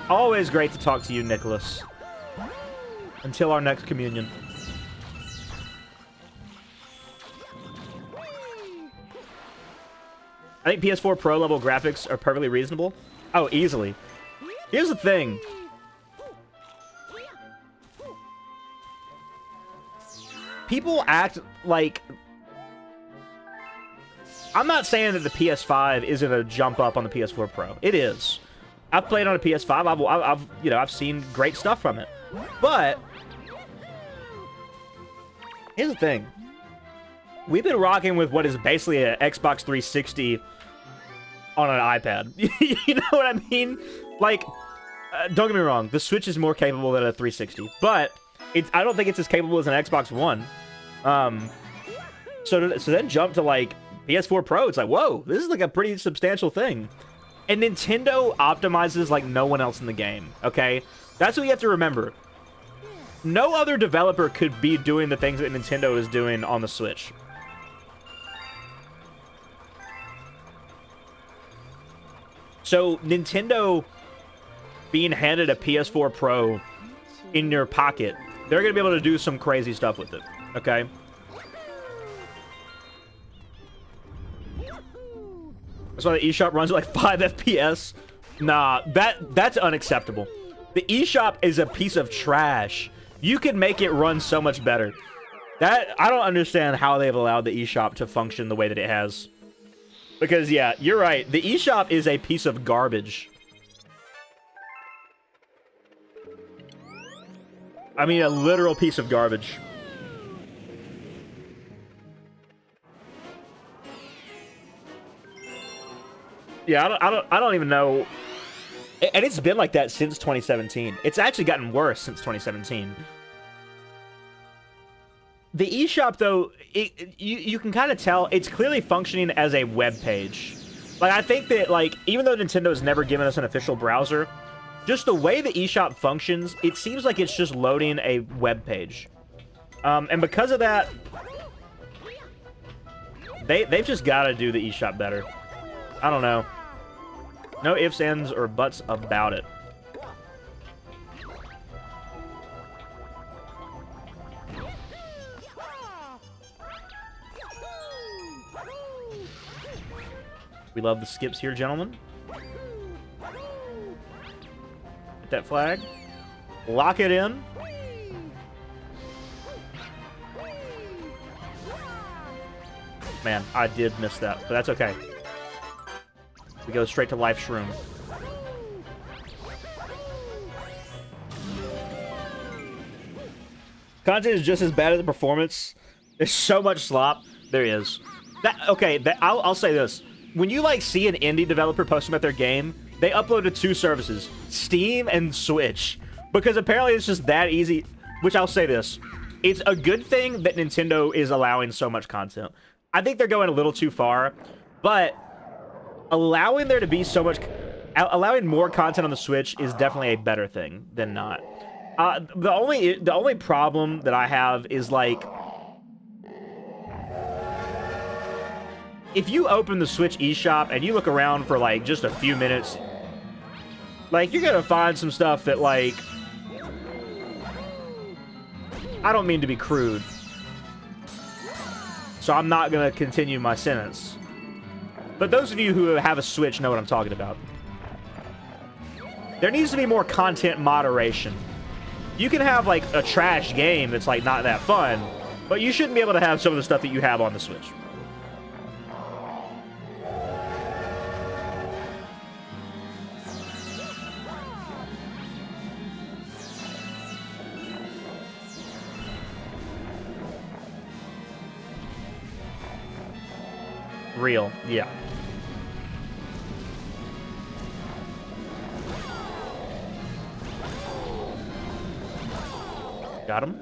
Always great to talk to you, Nicholas. Until our next communion. I think PS4 Pro level graphics are perfectly reasonable. Oh, easily. Here's the thing. People act like... I'm not saying that the PS5 isn't a jump up on the PS4 Pro. It is. I've played on a PS5. I've seen great stuff from it. But here's the thing. We've been rocking with what is basically an Xbox 360 on an iPad. You know what I mean? Like, don't get me wrong. The Switch is more capable than a 360, but I don't think it's as capable as an Xbox One. So then jump to like PS4 Pro. It's like, whoa, this is like a pretty substantial thing. And Nintendo optimizes like no one else in the game. Okay, that's what you have to remember. No other developer could be doing the things that Nintendo is doing on the Switch. So Nintendo being handed a PS4 Pro in your pocket, they're going to be able to do some crazy stuff with it, okay? That's why the eShop runs at like 5 FPS. Nah, that's unacceptable. The eShop is a piece of trash. You could make it run so much better. I don't understand how they've allowed the eShop to function the way that it has. Because, yeah, you're right. The eShop is a piece of garbage. I mean, a literal piece of garbage. Yeah, I don't even know. And it's been like that since 2017. It's actually gotten worse since 2017. The eShop, though, you can kind of tell it's clearly functioning as a web page. Like, I think that, like, even though Nintendo's never given us an official browser, just the way the eShop functions, it seems like it's just loading a web page. And because of that, they've just got to do the eShop better. I don't know. No ifs, ands, or buts about it. We love the skips here, gentlemen. Get that flag. Lock it in. Man, I did miss that, but that's okay. We go straight to Life Shroom. Content is just as bad as the performance. There's so much slop. There is. I'll say this. When you like see an indie developer post about their game, they upload to 2 services, Steam and Switch, because apparently it's just that easy. Which I'll say this. It's a good thing that Nintendo is allowing so much content. I think they're going a little too far, but allowing there to be so much, allowing more content on the Switch is definitely a better thing than not. The only problem that I have is like, if you open the Switch eShop and you look around for like just a few minutes, like you're gonna find some stuff that like, I don't mean to be crude, so I'm not gonna continue my sentence. But those of you who have a Switch know what I'm talking about. There needs to be more content moderation. You can have like a trash game that's like not that fun, but you shouldn't be able to have some of the stuff that you have on the Switch. Real, yeah. Got him.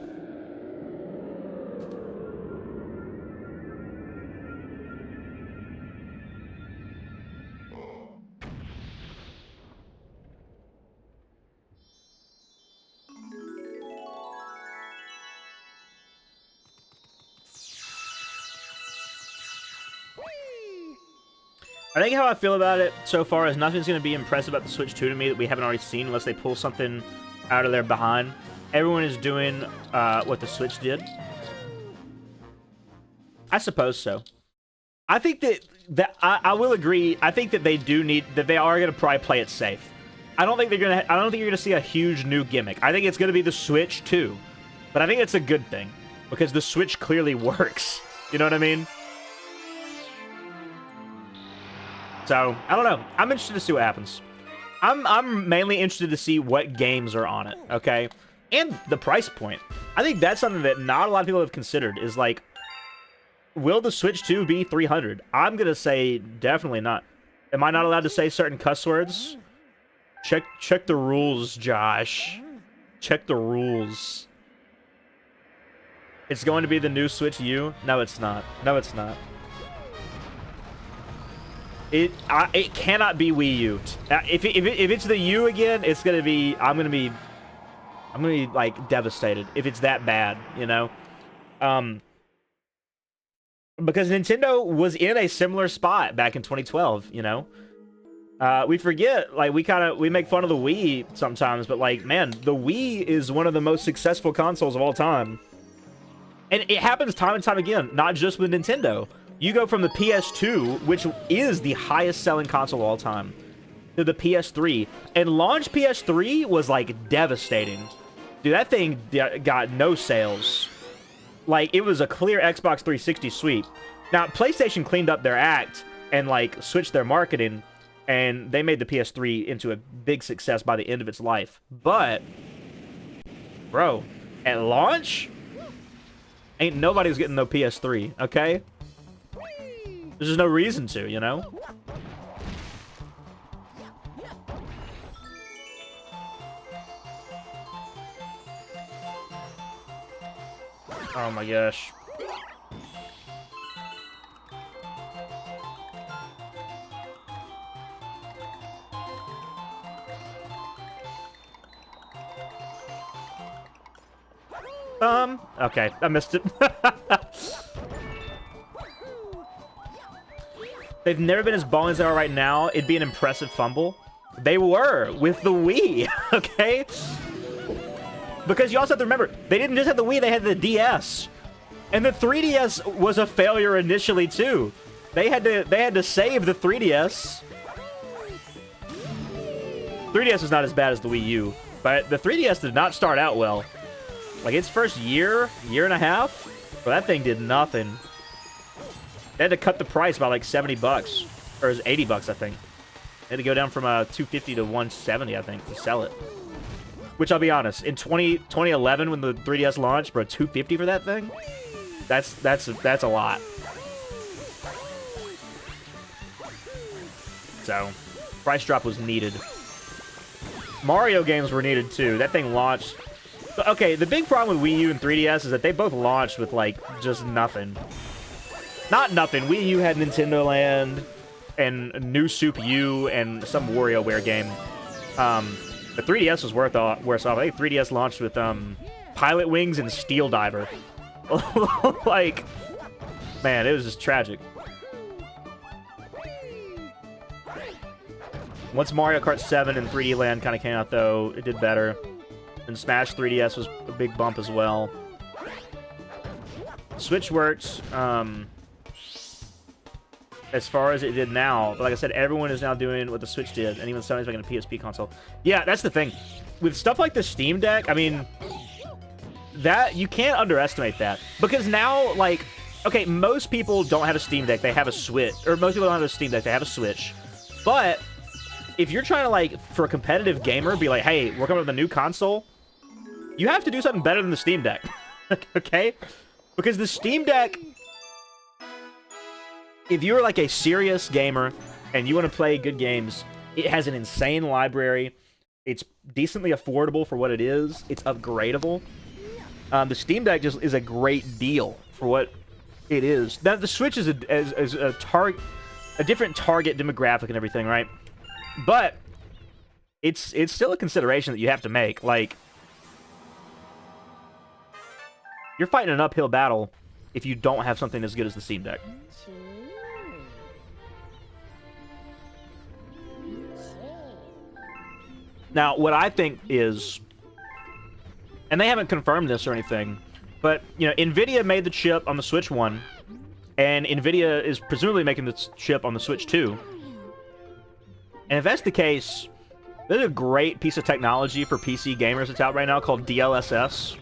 I think how I feel about it so far is nothing's going to be impressive about the Switch 2 to me that we haven't already seen unless they pull something out of their behind. Everyone is doing what the Switch did. I suppose so. I think that I will agree. I think that they are going to probably play it safe. I don't think you're going to see a huge new gimmick. I think it's going to be the Switch 2. But I think it's a good thing because the Switch clearly works. You know what I mean? So, I don't know. I'm interested to see what happens. I'm mainly interested to see what games are on it, okay? And the price point. I think that's something that not a lot of people have considered, is like, will the Switch 2 be $300? I'm going to say definitely not. Am I not allowed to say certain cuss words? Check the rules, Josh. Check the rules. It's going to be the new Switch U? No, it's not. No, it's not. It cannot be Wii U. If it's the U again, it's gonna be I'm gonna be like devastated if it's that bad, you know. Because Nintendo was in a similar spot back in 2012, you know. We forget, like we make fun of the Wii sometimes, but like, man, the Wii is one of the most successful consoles of all time, and it happens time and time again, not just with Nintendo. You go from the PS2, which is the highest selling console of all time, to the PS3. And launch PS3 was, like, devastating. Dude, that thing got no sales. Like, it was a clear Xbox 360 sweep. Now, PlayStation cleaned up their act and, like, switched their marketing, and they made the PS3 into a big success by the end of its life. But, bro, at launch, ain't nobody was getting no PS3, okay? There's just no reason to, you know? Oh my gosh. Okay, I missed it. They've never been as balling as they are right now. It'd be an impressive fumble. They were with the Wii, okay? Because you also have to remember, they didn't just have the Wii, they had the DS. And the 3DS was a failure initially, too. They had to save the 3DS. 3DS is not as bad as the Wii U, but the 3DS did not start out well. Like, its first year and a half, well, that thing did nothing. They had to cut the price by like 70 bucks. Or it was 80 bucks, I think. They had to go down from 250 to 170, I think, to sell it. Which, I'll be honest, in 2011, when the 3DS launched, bro, 250 for that thing? That's a lot. So, price drop was needed. Mario games were needed, too. That thing launched... Okay, the big problem with Wii U and 3DS is that they both launched with, like, just nothing. Not nothing. Wii U had Nintendo Land and New Soup U and some WarioWare game. The 3DS was worse off. I think 3DS launched with Pilot Wings and Steel Diver. Like, man, it was just tragic. Once Mario Kart 7 and 3D Land kind of came out, though, it did better. And Smash 3DS was a big bump as well. Switch works as far as it did now. But like I said, everyone is now doing what the Switch did, and even Sony's making a PSP console. Yeah, that's the thing. With stuff like the Steam Deck, I mean, that you can't underestimate that. Because now, like, okay, most people don't have a Steam Deck, they have a Switch. Or most people don't have a Steam Deck, they have a Switch. But if you're trying to, like, for a competitive gamer, be like, hey, we're coming with a new console, you have to do something better than the Steam Deck. Okay? Because the Steam Deck, if you're like a serious gamer and you want to play good games, it has an insane library. It's decently affordable for what it is. It's upgradable. The Steam Deck just is a great deal for what it is. Now, the Switch is a different target demographic and everything, right? But it's still a consideration that you have to make. Like, you're fighting an uphill battle if you don't have something as good as the Steam Deck. Now, what I think is, and they haven't confirmed this or anything, but, you know, NVIDIA made the chip on the Switch 1, and NVIDIA is presumably making the chip on the Switch 2. And if that's the case, there's a great piece of technology for PC gamers that's out right now called DLSS.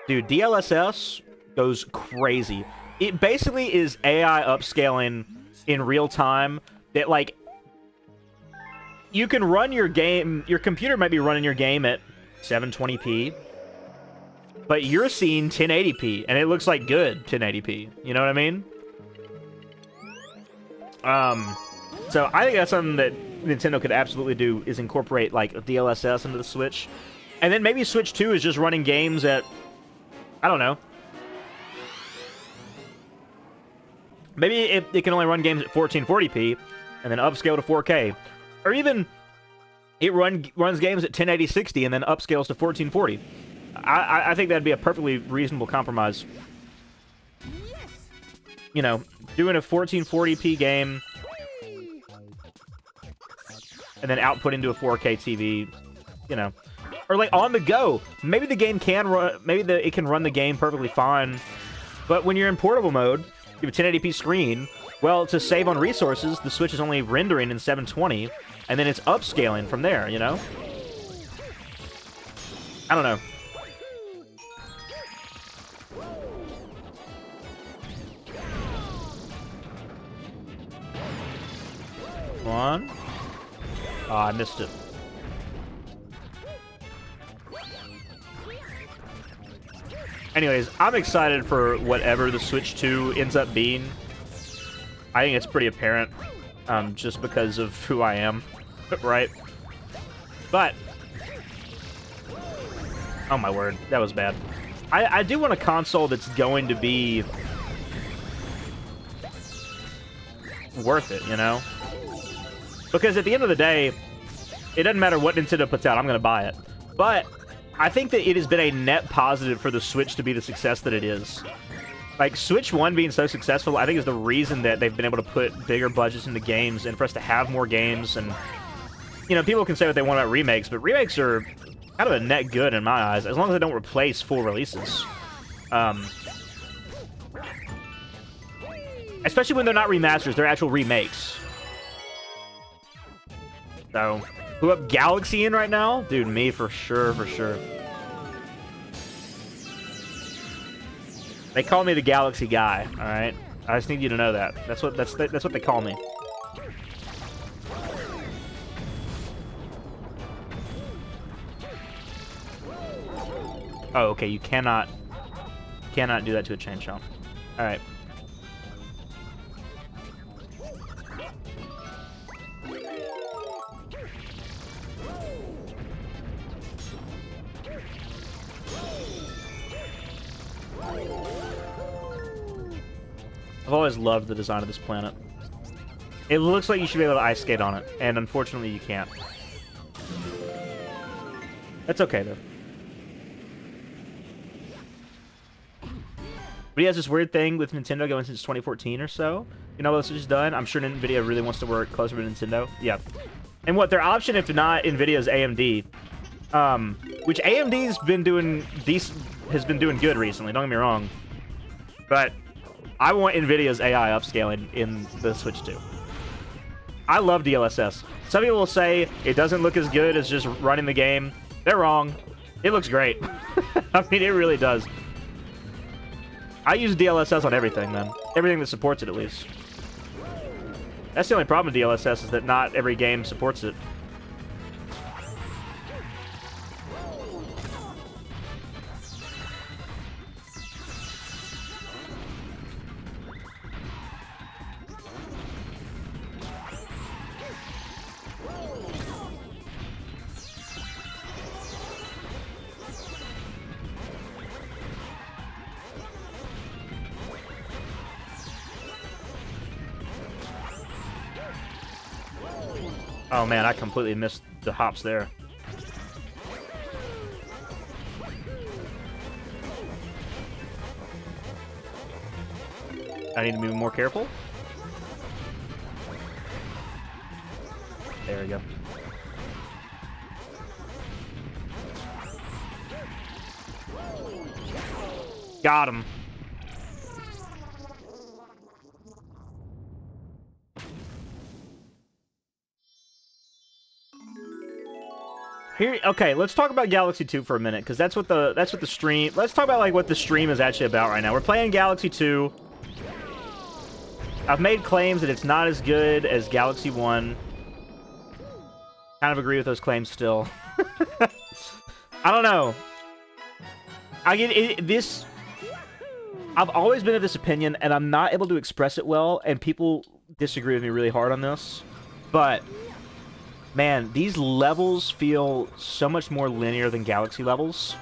Dude, DLSS goes crazy. It basically is AI upscaling in real time that, like, you can run your game, your computer might be running your game at 720p, but you're seeing 1080p, and it looks like good 1080p. You know what I mean? So I think that's something that Nintendo could absolutely do, is incorporate, like, DLSS into the Switch. And then maybe Switch 2 is just running games at, I don't know. Maybe it can only run games at 1440p, and then upscale to 4K. Or even, it runs games at 1080-60 and then upscales to 1440. I think that'd be a perfectly reasonable compromise. You know, doing a 1440p game and then output into a 4K TV, you know. Or, like, on the go. Maybe the game can run, it can run the game perfectly fine, but when you're in portable mode, you have a 1080p screen, well, to save on resources, the Switch is only rendering in 720, and then it's upscaling from there, you know? I don't know. Come on. Oh, I missed it. Anyways, I'm excited for whatever the Switch 2 ends up being. I think it's pretty apparent, just because of who I am, right? But, oh my word, that was bad. I do want a console that's going to be worth it, you know? Because at the end of the day, it doesn't matter what Nintendo puts out, I'm going to buy it. But I think that it has been a net positive for the Switch to be the success that it is. Like, Switch 1 being so successful, I think is the reason that they've been able to put bigger budgets into games and for us to have more games. And, you know, people can say what they want about remakes, but remakes are kind of a net good in my eyes, as long as they don't replace full releases. Especially when they're not remasters, they're actual remakes. So, who up Galaxy in right now? Dude, me for sure, for sure. They call me the Galaxy guy, all right? I just need you to know that. That's what they call me. Oh, okay, you cannot do that to a chain shell. All right. I've always loved the design of this planet. It looks like you should be able to ice skate on it, and unfortunately you can't. That's okay, though. But he has this weird thing with Nintendo going since 2014 or so. You know what else it's done? I'm sure NVIDIA really wants to work closer with Nintendo. Yeah. And what, their option, if not NVIDIA's AMD, which AMD's been doing has been doing good recently, don't get me wrong. But I want NVIDIA's AI upscaling in the Switch 2. I love DLSS. Some people will say it doesn't look as good as just running the game. They're wrong. It looks great. I mean, it really does. I use DLSS on everything, man. Everything that supports it, at least. That's the only problem with DLSS, is that not every game supports it. Oh man, I completely missed the hops there. I need to be more careful. There we go. Got him. Here, okay, let's talk about Galaxy 2 for a minute, because that's what the stream. Let's talk about like what the stream is actually about right now. We're playing Galaxy 2. I've made claims that it's not as good as Galaxy 1. Kind of agree with those claims still. I don't know. I get this. I've always been of this opinion, and I'm not able to express it well, and people disagree with me really hard on this. But man, these levels feel so much more linear than Galaxy levels,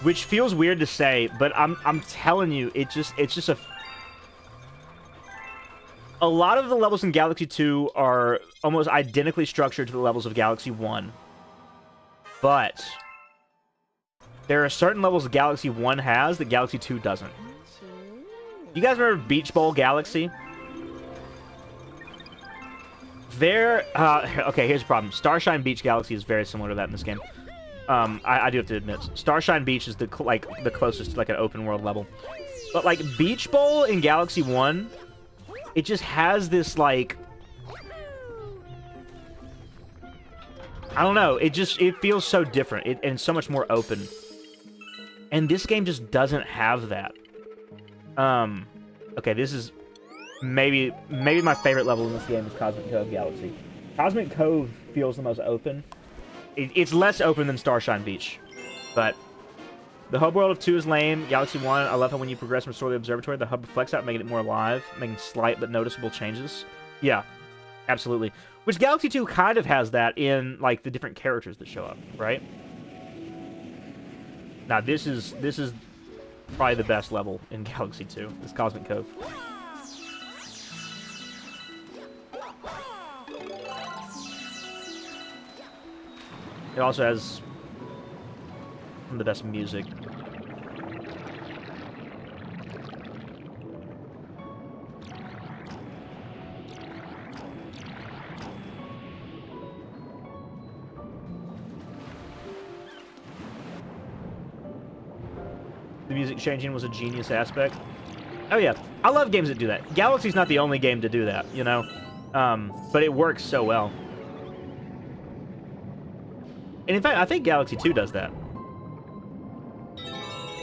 which feels weird to say, but I'm telling you, it's just a lot of the levels in Galaxy 2 are almost identically structured to the levels of Galaxy 1. But there are certain levels that Galaxy 1 has that Galaxy 2 doesn't. You guys remember Beach Bowl Galaxy? Okay, here's the problem. Starshine Beach Galaxy is very similar to that in this game. I do have to admit, Starshine Beach is the closest to like an open world level. But like Beach Bowl in Galaxy 1, it just has this like, I don't know, it feels so different and so much more open. And this game just doesn't have that. Okay, this is maybe my favorite level in this game is Cosmic Cove Galaxy. Cosmic Cove feels the most open. It's less open than Starshine Beach, but the hub world of 2 is lame. Galaxy 1, I love how when you progress from Restore the Observatory, the hub reflects out, making it more alive, making slight but noticeable changes. Yeah, absolutely. Which Galaxy 2 kind of has that in like the different characters that show up, right? Now this is probably the best level in Galaxy 2. This Cosmic Cove. It also has some of the best music. The music changing was a genius aspect. Oh yeah, I love games that do that. Galaxy's not the only game to do that, you know? But it works so well. And in fact, I think Galaxy 2 does that.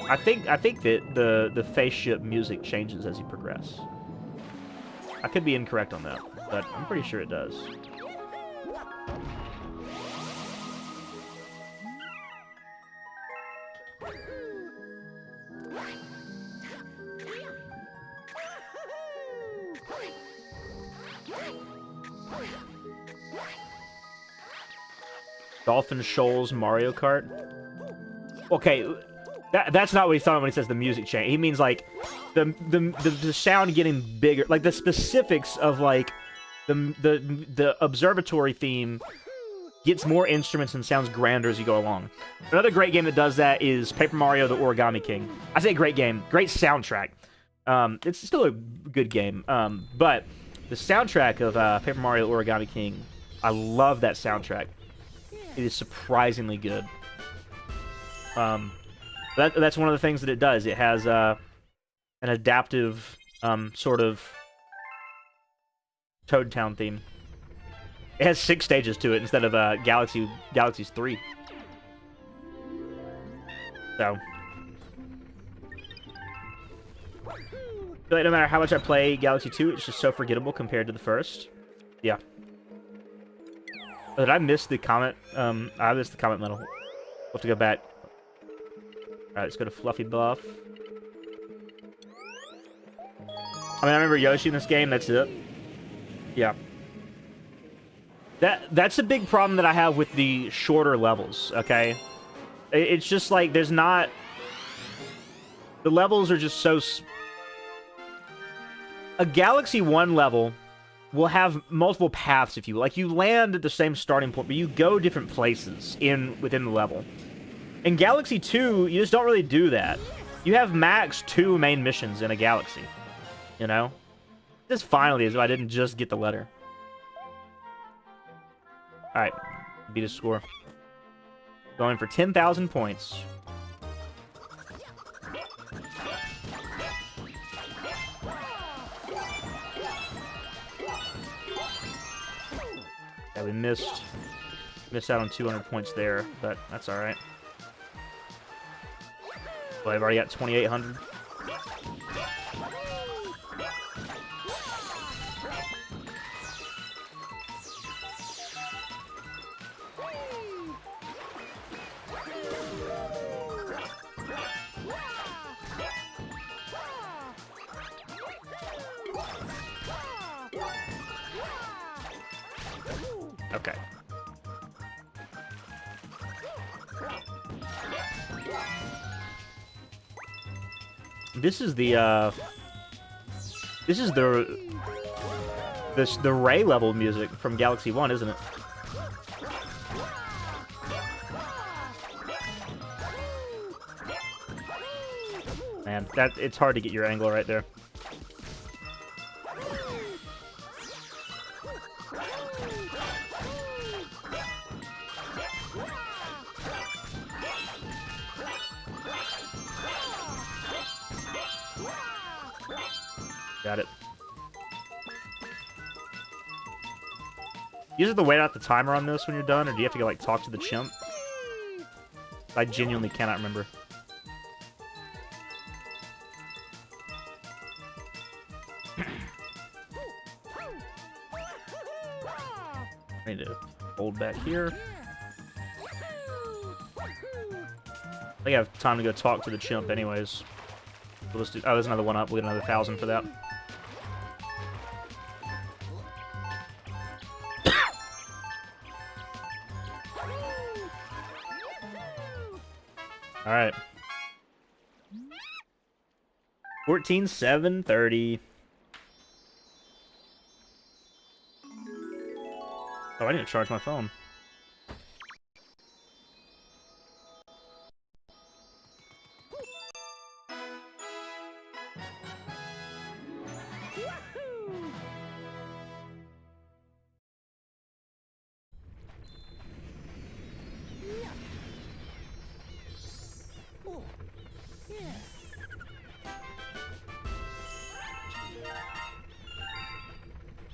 I think that the face ship music changes as you progress. I could be incorrect on that, but I'm pretty sure it does. Dolphin Shoals Mario Kart. Okay, that's not what he thought of when he says the music change. He means like the sound getting bigger, like the specifics of like the observatory theme gets more instruments and sounds grander as you go along. Another great game that does that is Paper Mario: The Origami King. I say great game, great soundtrack. It's still a good game, but the soundtrack of Paper Mario: The Origami King, I love that soundtrack. It is surprisingly good. That's one of the things that it does. It has an adaptive sort of Toad Town theme. It has 6 stages to it instead of Galaxy's 3. So, I feel like no matter how much I play Galaxy 2, it's just so forgettable compared to the first. Yeah. Oh, did I miss the comment? I missed the comment medal. We'll have to go back. Alright, let's go to Fluffy Buff. I mean, I remember Yoshi in this game, that's it. Yeah. That's a big problem that I have with the shorter levels, okay? It's just like, there's not... The levels are just so... A Galaxy 1 level will have multiple paths, if you will. Like, you land at the same starting point, but you go different places within the level. In Galaxy 2, you just don't really do that. You have max 2 main missions in a galaxy, you know? This finally is if I didn't just get the letter. Alright, beat a score. Going for 10,000 points. Yeah, we missed out on 200 points there, but that's alright. Well, I've already got 2,800. Okay. This is the Ray level music from Galaxy 1, isn't it? Man, it's hard to get your angle right there. Got it. You just have to wait out the timer on this when you're done, or do you have to go, like, talk to the chimp? I genuinely cannot remember. I need to hold back here. I think I have time to go talk to the chimp anyways. We'll just do, oh, there's another one up. We'll get another 1,000 for that. All right. 14,730. Oh, I need to charge my phone.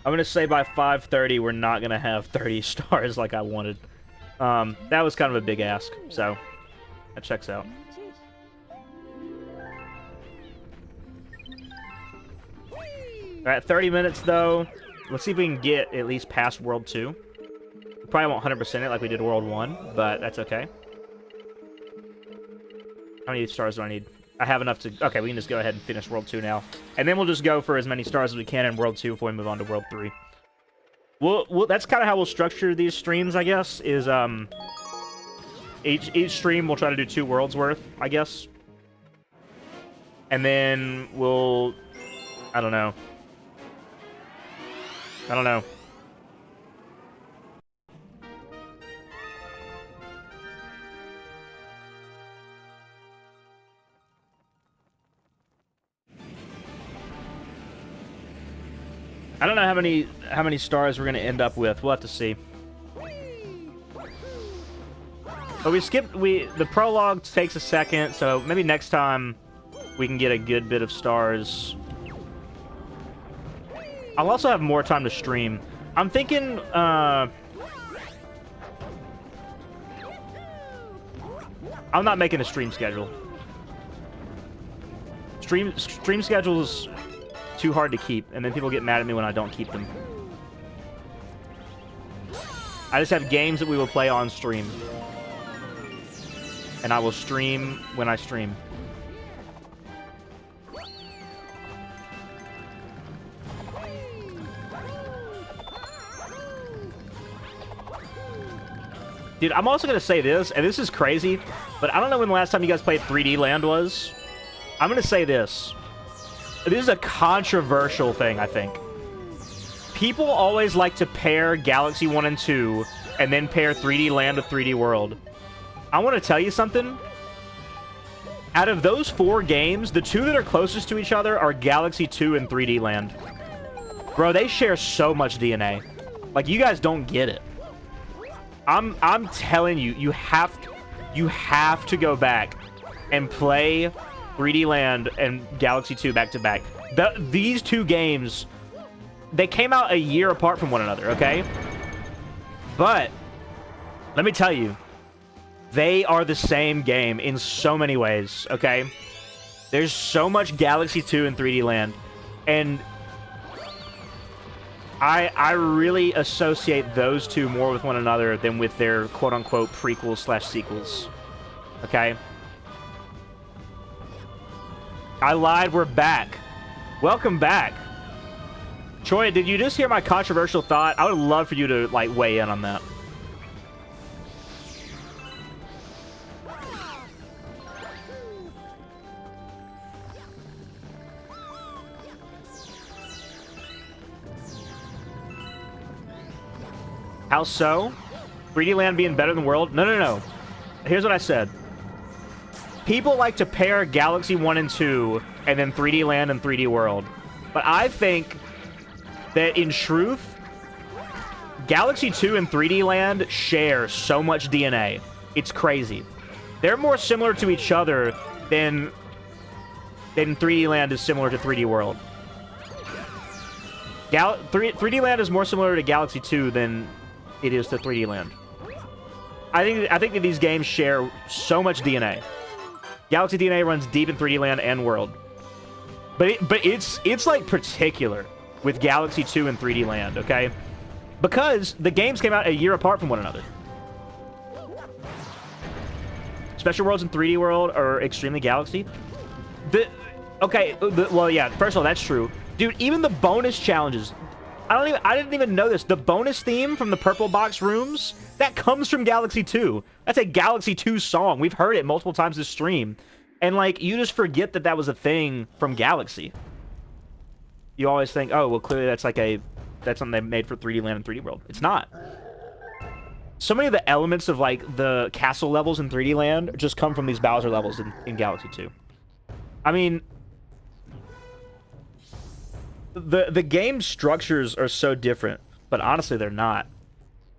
I'm gonna say by 5:30 we're not gonna have 30 stars like I wanted. That was kind of a big ask, so that checks out. Alright, 30 minutes though. Let's see if we can get at least past World 2. We probably won't 100% it like we did World 1, but that's okay. How many stars do I need? I have enough to... Okay, we can just go ahead and finish World 2 now. And then we'll just go for as many stars as we can in World 2 before we move on to World 3. That's kind of how we'll structure these streams, I guess, is... Each stream we'll try to do 2 worlds worth, I guess. And then we'll... I don't know. I don't know how many stars we're gonna end up with. We'll have to see. But the prologue takes a second, so maybe next time we can get a good bit of stars. I'll also have more time to stream. I'm thinking, I'm not making a stream schedule. Stream schedules too hard to keep, and then people get mad at me when I don't keep them. I just have games that we will play on stream. And I will stream when I stream. Dude, I'm also going to say this, and this is crazy, but I don't know when the last time you guys played 3D Land was. I'm going to say this. This is a controversial thing, I think. People always like to pair Galaxy 1 and 2 and then pair 3D Land with 3D World. I want to tell you something. Out of those 4 games, the 2 that are closest to each other are Galaxy 2 and 3D Land. Bro, they share so much DNA. Like, you guys don't get it. I'm telling you, you have to go back and play 3D Land and Galaxy 2 back to back. These 2 games, they came out a year apart from one another, okay? But let me tell you, they are the same game in so many ways, okay? There's so much Galaxy 2 and 3D Land, and I really associate those 2 more with one another than with their quote-unquote prequels/sequels. Okay? I lied, we're back. Welcome back. Troy, did you just hear my controversial thought? I would love for you to, like, weigh in on that. How so? 3D Land being better than World? No. Here's what I said. People like to pair Galaxy 1 and 2 and then 3D Land and 3D World. But I think that in truth, Galaxy 2 and 3D Land share so much DNA. It's crazy. They're more similar to each other than 3D Land is similar to 3D World. 3D Land is more similar to Galaxy 2 than it is to 3D Land. I think that these games share so much DNA. Galaxy DNA runs deep in 3D Land and World. But it's like particular with Galaxy 2 and 3D Land, okay? Because the games came out a year apart from one another. Special Worlds and 3D World are extremely Galaxy. Well, yeah, first of all, that's true. Dude, even the bonus challenges... I didn't even know this. The bonus theme from the Purple Box rooms, that comes from Galaxy 2. That's a Galaxy 2 song. We've heard it multiple times this stream. And, like, you just forget that that was a thing from Galaxy. You always think, oh, well, clearly that's something they made for 3D Land and 3D World. It's not. So many of the elements of, like, the castle levels in 3D Land just come from these Bowser levels in Galaxy 2. I mean... The game structures are so different, but honestly, they're not.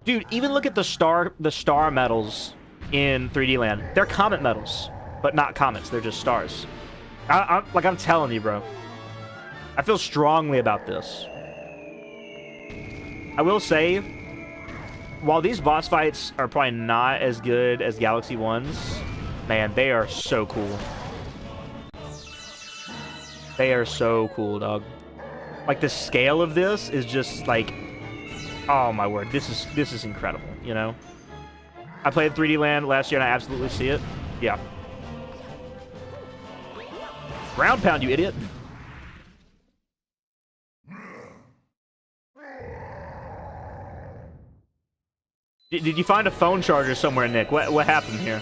Dude, even look at the star medals in 3D Land. They're comet medals, but not comets. They're just stars. I'm telling you, bro. I feel strongly about this. I will say, while these boss fights are probably not as good as Galaxy 1's, man, they are so cool. They are so cool, dog. Like, the scale of this is just, like, oh, my word. This is incredible, you know? I played 3D Land last year, and I absolutely see it. Yeah. Ground pound, you idiot. Did you find a phone charger somewhere, Nick? What happened here?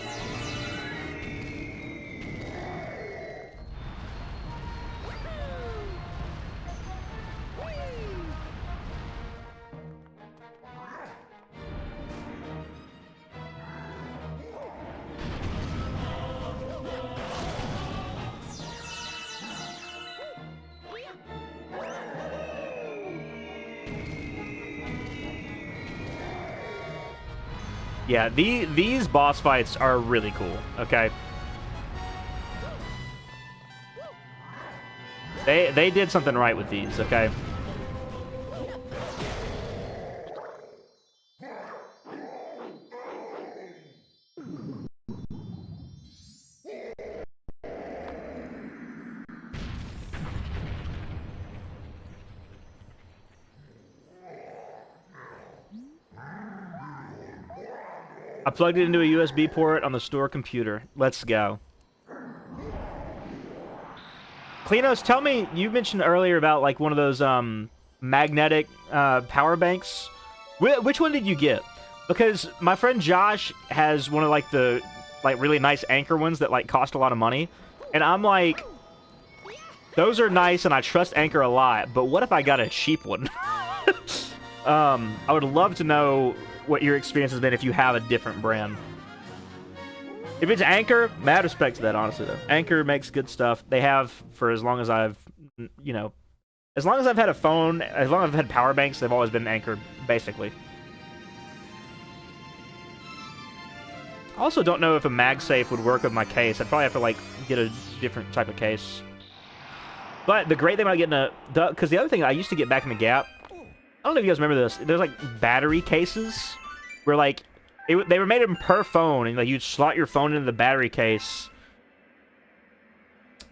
Yeah, these boss fights are really cool, okay? They did something right with these, okay? I plugged it into a USB port on the store computer. Let's go. Klinos, tell me, you mentioned earlier about, like, one of those, magnetic, power banks. Which one did you get? Because my friend Josh has one of, like, the, like, really nice Anchor ones that, like, cost a lot of money. And I'm like, those are nice and I trust Anchor a lot, but what if I got a cheap one? I would love to know what your experience has been if you have a different brand. If it's Anchor, mad respect to that, honestly, though. Anchor makes good stuff. They have for as long as I've, you know, as long as I've had a phone, as long as I've had power banks, they've always been Anchor, basically. I also don't know if a MagSafe would work with my case. I'd probably have to, like, get a different type of case. But the great thing about getting a... Because the other thing I used to get back in the Gap... I don't know if you guys remember this. There's, like, battery cases where, like... they were made them per phone, and, like, you'd slot your phone into the battery case.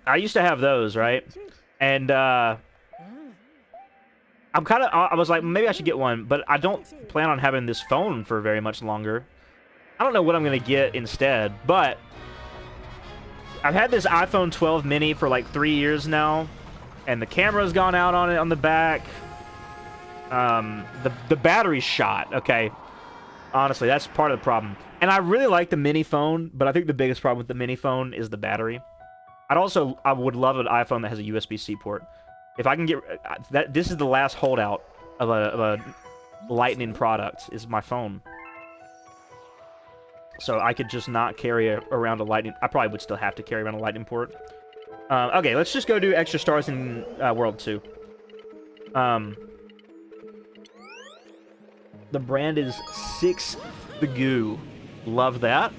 I used to have those, right? And, I was like, maybe I should get one, but I don't plan on having this phone for very much longer. I don't know what I'm going to get instead, but I've had this iPhone 12 mini for like 3 years now, and the camera's gone out on it on the back. The battery's shot, okay? Honestly, that's part of the problem. And I really like the mini phone, but I think the biggest problem with the mini phone is the battery. I would love an iPhone that has a USB-C port. If I can get that, this is the last holdout of a Lightning product, is my phone. So I could just not carry around a Lightning. I probably would still have to carry around a Lightning port. Okay, let's just go do extra stars in World 2. The brand is Six the Goo. Love that.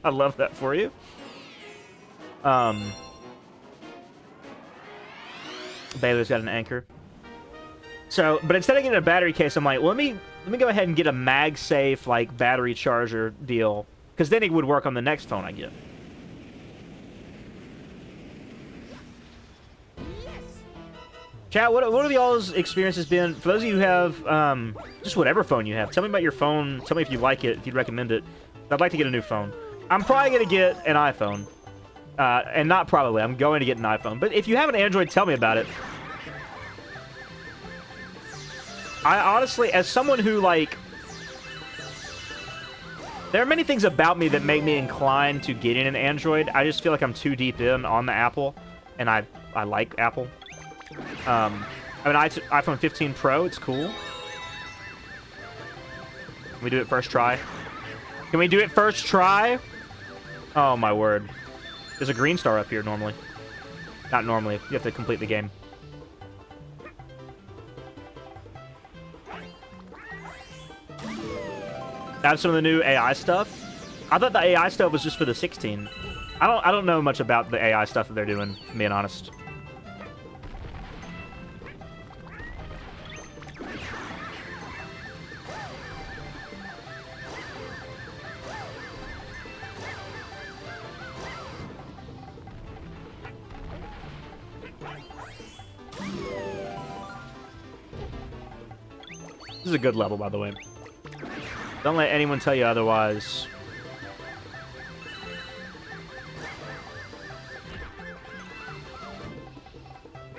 I love that for you. Baylor's got an Anchor. So, but instead of getting a battery case, I'm like, well, let me go ahead and get a MagSafe, like, battery charger deal. Because then it would work on the next phone I get. Chat, what have y'all's experiences been? For those of you who have, just whatever phone you have, tell me about your phone. Tell me if you like it, if you'd recommend it. I'd like to get a new phone. I'm probably going to get an iPhone. And not probably, I'm going to get an iPhone. But if you have an Android, tell me about it. I honestly, as someone who, like... There are many things about me that make me inclined to getting an Android. I just feel like I'm too deep in on the Apple. And I like Apple. I mean, iPhone 15 Pro, it's cool. Can we do it first try? Can we do it first try? Oh, my word. There's a green star up here, normally. Not normally. You have to complete the game. Add some of the new AI stuff. I thought the AI stuff was just for the 16. I don't know much about the AI stuff that they're doing, to be being honest. This is a good level, by the way. Don't let anyone tell you otherwise.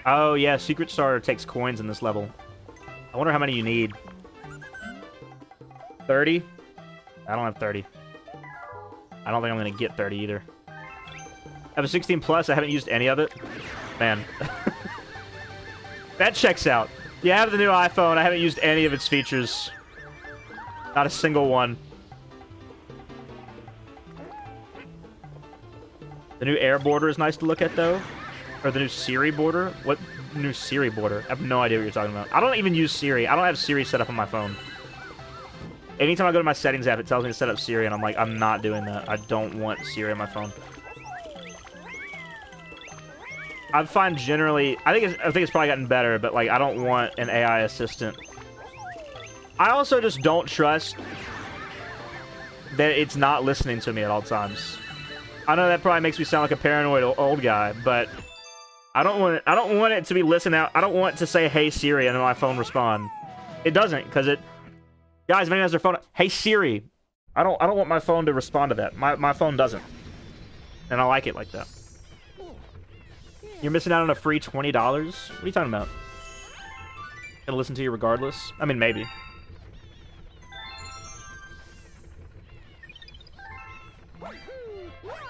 Oh, yeah, Secret Star takes coins in this level. I wonder how many you need. 30? I don't have 30. I don't think I'm going to get 30 either. I have a 16 plus. I haven't used any of it. Man. That checks out. You have the new iPhone. I haven't used any of its features. Not a single one. The new Air border is nice to look at, though. Or the new Siri border. What new Siri border? I have no idea what you're talking about. I don't even use Siri. I don't have Siri set up on my phone. Anytime I go to my settings app, it tells me to set up Siri, and I'm like, I'm not doing that. I don't want Siri on my phone. I find generally... I think it's probably gotten better, but, like, I don't want an AI assistant. I also just don't trust that it's not listening to me at all times. I know that probably makes me sound like a paranoid old guy, but I don't want it to be listening out. I don't want to say, "Hey Siri," and then my phone respond. It doesn't, because it... Guys, if anyone has their phone... Hey Siri. I don't want my phone to respond to that. My phone doesn't. And I like it like that. You're missing out on a free $20? What are you talking about? Gonna listen to you regardless? I mean, maybe.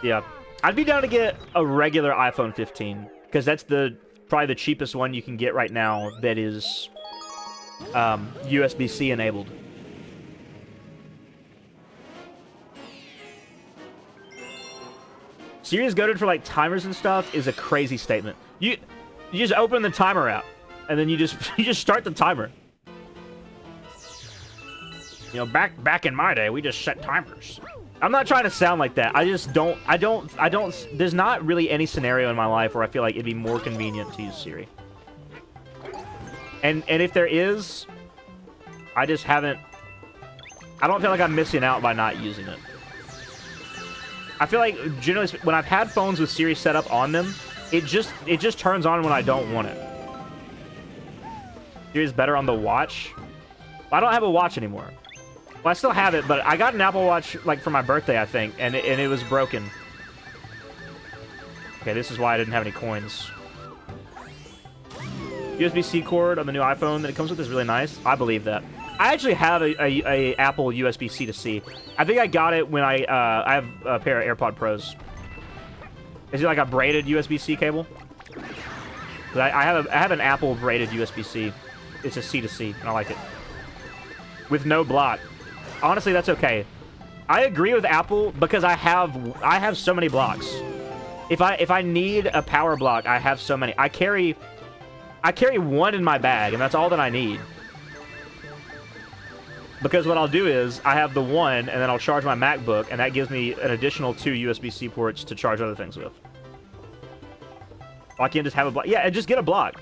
Yeah. I'd be down to get a regular iPhone 15. Because that's probably the cheapest one you can get right now that is USB-C enabled. Siri's goated for like timers and stuff is a crazy statement. You just open the timer app, and then you just start the timer. You know, back in my day, we just set timers. I'm not trying to sound like that. I just don't. There's not really any scenario in my life where I feel like it'd be more convenient to use Siri. And if there is, I just haven't. I don't feel like I'm missing out by not using it. I feel like generally when I've had phones with Siri set up on them, it just turns on when I don't want it. Siri's better on the watch. I don't have a watch anymore. Well, I still have it, but I got an Apple Watch like for my birthday, I think, and it was broken. Okay, this is why I didn't have any coins. USB-C cord on the new iPhone that it comes with is really nice. I believe that. I actually have a Apple USB-C to C. I think I got it when I have a pair of AirPod Pros. Is it like a braided USB-C cable? 'Cause I have an Apple braided USB-C. It's a C to C, and I like it. With no block. Honestly, that's okay. I agree with Apple because I have so many blocks. If I need a power block, I have so many. I carry one in my bag, and that's all that I need. Because what I'll do is, I have the one, and then I'll charge my MacBook, and that gives me an additional 2 USB-C ports to charge other things with. I can just have a block. Yeah, and just get a block.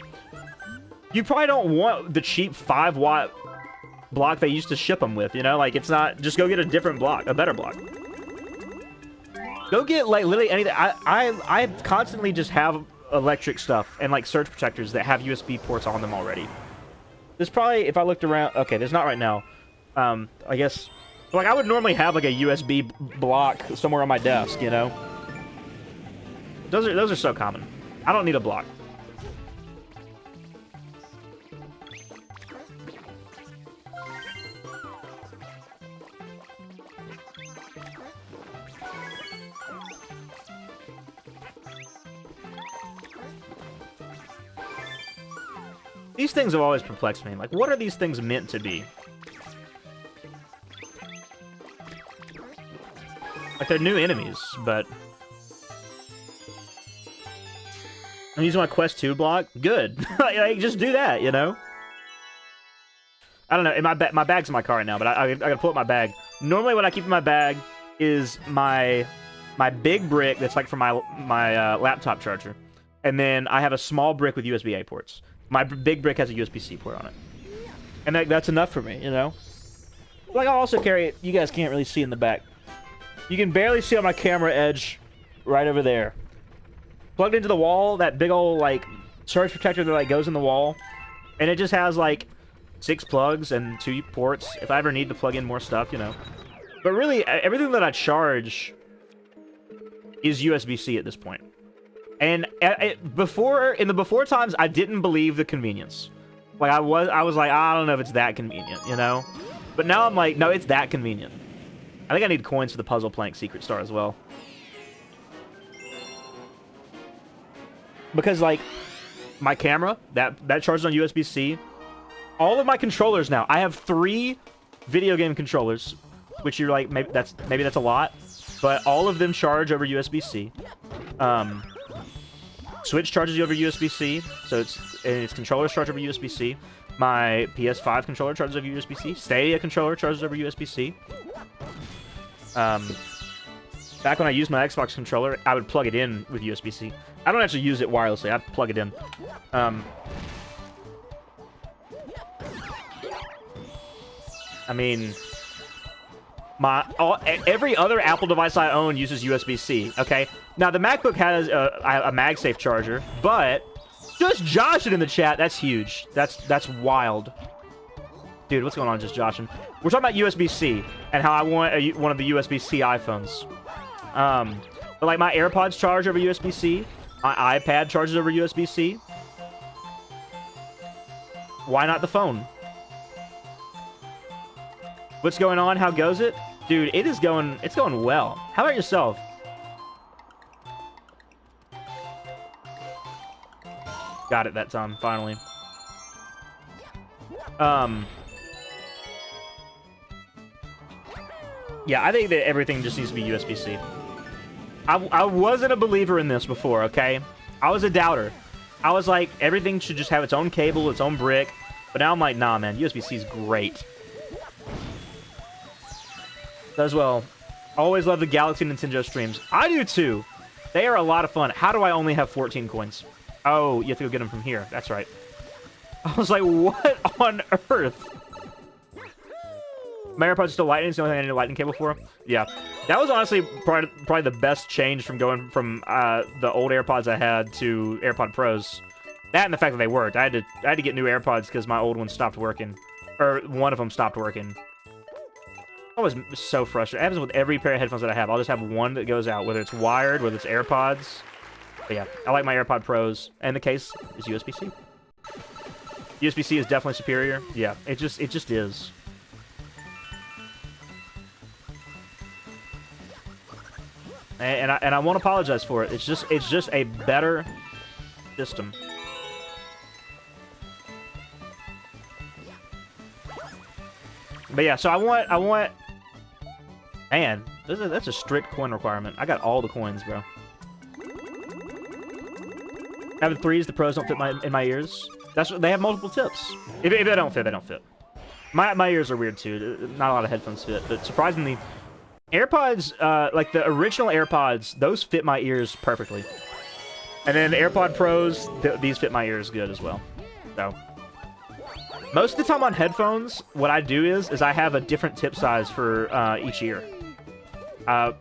You probably don't want the cheap 5-watt block they used to ship them with, you know? Like, it's not... Just go get a different block, a better block. Go get, like, literally anything. I constantly just have electric stuff and, like, surge protectors that have USB ports on them already. There's probably, if I looked around... Okay, there's not right now. I guess... Like, I would normally have, like, a USB block somewhere on my desk, you know? Those are so common. I don't need a block. These things have always perplexed me. Like, what are these things meant to be? Like, they're new enemies, but... I'm using my Quest 2 block? Good. Like, just do that, you know? I don't know. In my bag's in my car right now, but I gotta pull up my bag. Normally, what I keep in my bag is my big brick that's, like, for my laptop charger. And then I have a small brick with USB-A ports. My big brick has a USB-C port on it. And that's enough for me, you know? Like, I'll also carry it. You guys can't really see in the back. You can barely see on my camera edge right over there. Plugged into the wall, that big old, like, surge protector that, like, goes in the wall. And it just has, like, 6 plugs and 2 ports. If I ever need to plug in more stuff, you know. But really, everything that I charge is USB-C at this point. And in the before times, I didn't believe the convenience. Like, I was like, I don't know if it's that convenient, you know? But now I'm like, no, it's that convenient. I think I need coins for the Puzzle Plank Secret Star as well. Because, like, my camera, that charges on USB-C. All of my controllers now, I have 3 video game controllers, which you're like, maybe that's a lot. But all of them charge over USB-C. Switch charges over USB-C, so its controllers charge over USB-C. My PS5 controller charges over USB-C. Stadia controller charges over USB-C. Back when I used my Xbox controller, I would plug it in with USB-C. I don't actually use it wirelessly. I plug it in. I mean, every other Apple device I own uses USB-C. Okay. Now the MacBook has a MagSafe charger, but just Josh it in the chat. That's huge. That's wild. Dude, what's going on, just joshing? We're talking about USB-C and how I want one of the USB-C iPhones. But like my AirPods charge over USB-C. My iPad charges over USB-C. Why not the phone? What's going on? How goes it? Dude, it's going well. How about yourself? Got it that time, finally. Yeah, I think that everything just needs to be USB-C. I wasn't a believer in this before, okay? I was a doubter. I was like, everything should just have its own cable, its own brick. But now I'm like, nah, man, USB-C is great. As well. Always love the Galaxy Nintendo streams. I do too. They are a lot of fun. How do I only have 14 coins? Oh, you have to go get them from here. That's right. I was like, what on earth? My AirPods are still lightning. It's the only thing I need a lightning cable for. Yeah. That was honestly probably the best change from going from the old AirPods I had to AirPod Pros. That and the fact that they worked. I had to get new AirPods because my old ones stopped working. Or one of them stopped working. I was so frustrated. It happens with every pair of headphones that I have. I'll just have one that goes out, whether it's wired, whether it's AirPods. But yeah, I like my AirPod Pros. And the case is USB-C. USB-C is definitely superior. Yeah, it just is. And I won't apologize for it. It's just a better system. But yeah, so I want. Man, that's a strict coin requirement. I got all the coins, bro. Having threes, the pros don't fit in my ears. That's what they have multiple tips. If they don't fit, they don't fit. My ears are weird too. Not a lot of headphones fit, but surprisingly, AirPods, like the original AirPods, those fit my ears perfectly. And then the AirPod Pros, these fit my ears good as well. So most of the time on headphones, what I do is I have a different tip size for each ear. I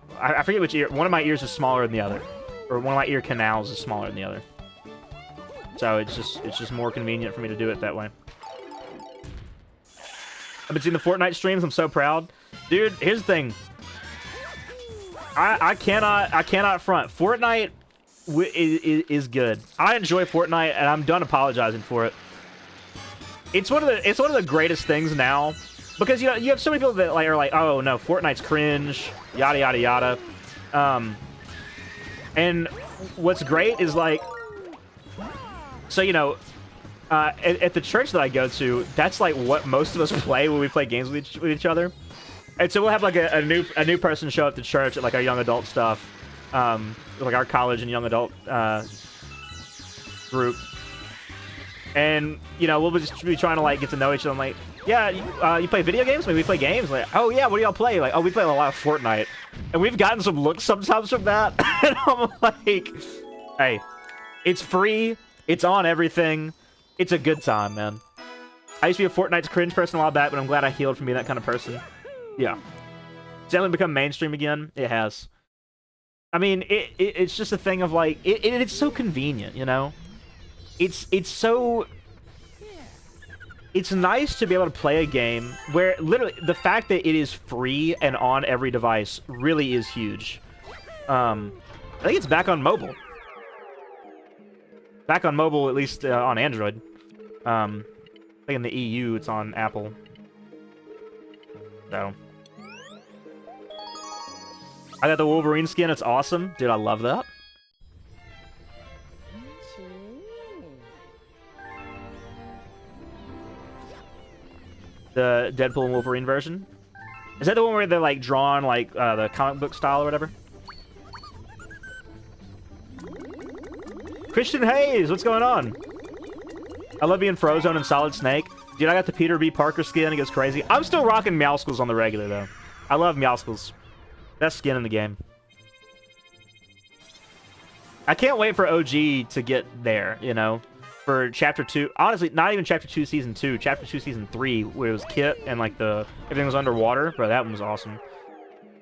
forget which ear. One of my ears is smaller than the other, or one of my ear canals is smaller than the other. So it's just more convenient for me to do it that way. I've been seeing the Fortnite streams. I'm so proud, dude. Here's the thing. I cannot front. Fortnite is good. I enjoy Fortnite, and I'm done apologizing for it. It's one of the greatest things now, because you have so many people that are like, oh no, Fortnite's cringe, yada yada yada. And what's great is like, so at the church that I go to, that's like what most of us play when we play games with each other. And so we'll have like a new person show up to church at like our young adult stuff, like our college and young adult group. And we'll just be trying to like get to know each other. I'm like, yeah, you play video games? Maybe we play games. Like, oh yeah, what do y'all play? Like, oh, we play a lot of Fortnite. And we've gotten some looks sometimes from that. And I'm like, hey, it's free. It's on everything. It's a good time, man. I used to be a Fortnite's cringe person a while back, but I'm glad I healed from being that kind of person. Yeah. It's definitely become mainstream again. It has. I mean, it's just a thing of like, it's so convenient, It's so... It's nice to be able to play a game where literally the fact that it is free and on every device really is huge. I think it's back on mobile. Back on mobile, at least on Android. I think in the EU, it's on Apple. So. I got the Wolverine skin. It's awesome. Dude, I love that. The Deadpool and Wolverine version. Is that the one where they're like drawn like the comic book style or whatever? Christian Hayes, what's going on? I love being Frozone and Solid Snake. Dude, I got the Peter B. Parker skin. It goes crazy. I'm still rocking Meowscles on the regular, though. I love Meowscles. Best skin in the game. I can't wait for OG to get there, For Chapter 2. Honestly, not even Chapter 2 Season 2. Chapter 2 Season 3, where it was Kit and, like, everything was underwater. Bro, that one was awesome.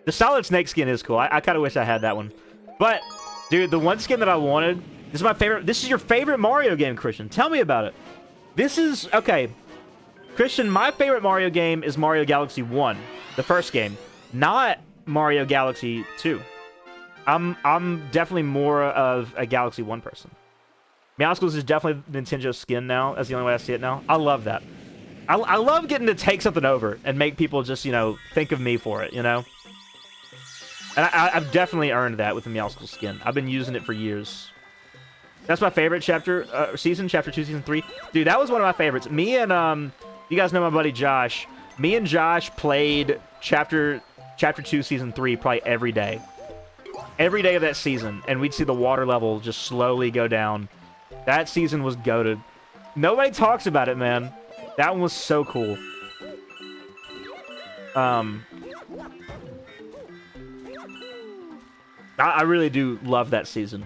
The Solid Snake skin is cool. I kind of wish I had that one. But, dude, the one skin that I wanted... This is my favorite. This is your favorite Mario game, Christian. Tell me about it. This is... Okay. Christian, my favorite Mario game is Mario Galaxy 1. The first game. Not Mario Galaxy 2. I'm definitely more of a Galaxy 1 person. Meowscles is definitely Nintendo's skin now. That's the only way I see it now. I love that. I love getting to take something over and make people just, think of me for it, And I've definitely earned that with the Meowscles skin. I've been using it for years. That's my favorite chapter, Chapter 2, Season 3. Dude, that was one of my favorites. Me and You guys know my buddy Josh. Me and Josh played Chapter 2, Season 3 probably every day. Every day of that season. And we'd see the water level just slowly go down. That season was goated. Nobody talks about it, man. That one was so cool. I really do love that season.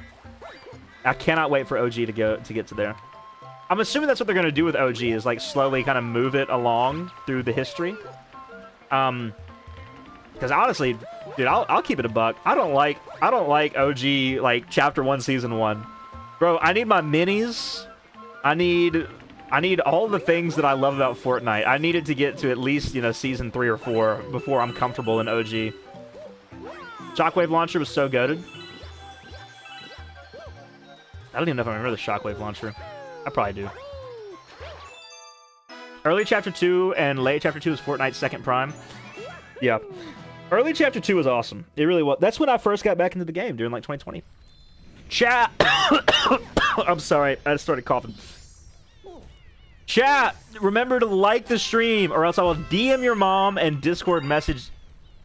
I cannot wait for OG to get to there. I'm assuming that's what they're gonna do with OG, is like slowly kind of move it along through the history. Because honestly, dude, I'll keep it a buck. I don't like OG like Chapter 1, Season 1. Bro, I need my minis. I need all the things that I love about Fortnite. I need it to get to at least, you know, Season 3 or 4 before I'm comfortable in OG. Shockwave Launcher was so goated. I don't even know if I remember the Shockwave Launcher. I probably do. Early Chapter 2 and late Chapter 2 is Fortnite's second prime. Yeah. Early Chapter 2 was awesome. It really was. That's when I first got back into the game, during like 2020. Chat! I'm sorry. I just started coughing. Chat! Remember to like the stream, or else I will DM your mom and Discord message...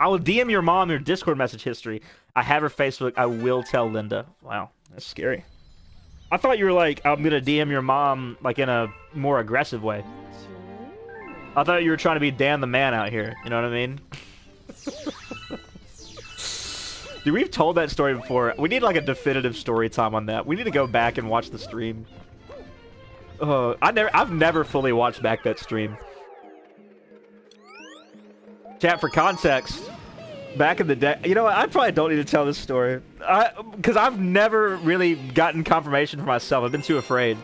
I will DM your mom your Discord message history. I have her Facebook. I will tell Linda. Wow, that's scary. I thought you were like, I'm gonna DM your mom like in a more aggressive way. I thought you were trying to be Dan the man out here. You know what I mean? Dude, we've told that story before. We need like a definitive story time on that. We need to go back and watch the stream. I've never fully watched back that stream. Chat, for context, back in the day, you know what? I probably don't need to tell this story, because I've never really gotten confirmation for myself. I've been too afraid.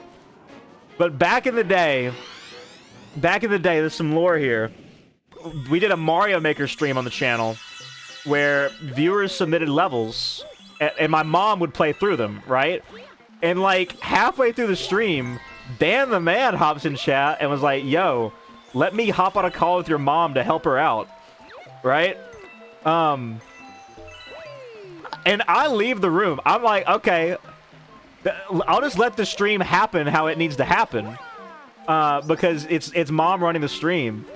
But back in the day, there's some lore here. We did a Mario Maker stream on the channel where viewers submitted levels, and my mom would play through them, right? And like halfway through the stream, Dan the man hops in chat and was like, "Yo, let me hop on a call with your mom to help her out." Right? And I leave the room. I'm like, okay, I'll just let the stream happen how it needs to happen. Because it's mom running the stream.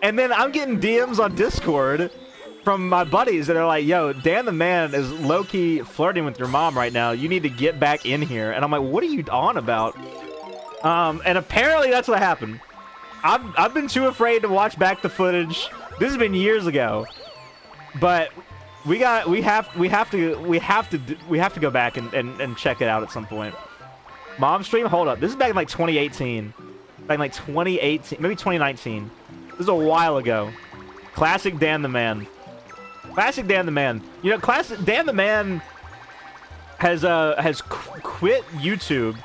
And then I'm getting DMs on Discord from my buddies that are like, yo, Dan the man is low-key flirting with your mom right now. You need to get back in here. And I'm like, what are you on about? And apparently that's what happened. I've been too afraid to watch back the footage. This has been years ago, but we have to go back and check it out at some point. Mom stream, hold up. This is back in like 2018, back in like 2018, maybe 2019. This is a while ago. Classic Dan the man. Classic Dan the man. You know, classic Dan the man has quit YouTube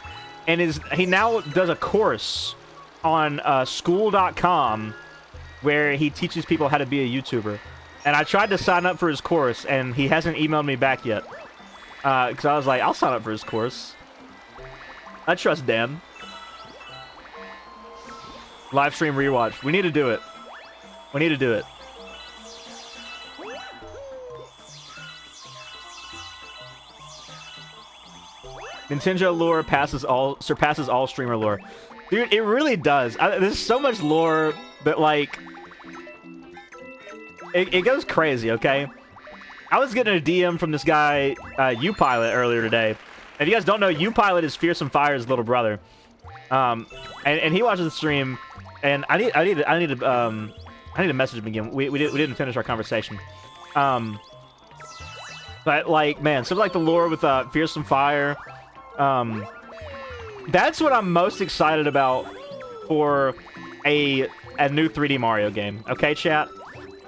and he now does a course on school.com where he teaches people how to be a YouTuber. And I tried to sign up for his course, and he hasn't emailed me back yet. Because I was like, I'll sign up for his course. I trust Dan. Live stream rewatch. We need to do it. We need to do it. Nintendo lore surpasses all streamer lore. Dude, it really does. There's so much lore that, like... It goes crazy, okay? I was getting a DM from this guy, UPilot, earlier today. If you guys don't know, UPilot is Fearsome Fire's little brother. And he watches the stream, and I need to message him again. We didn't finish our conversation. But like, man, something like the lore with Fearsome Fire. That's what I'm most excited about for a new 3D Mario game. Okay, chat?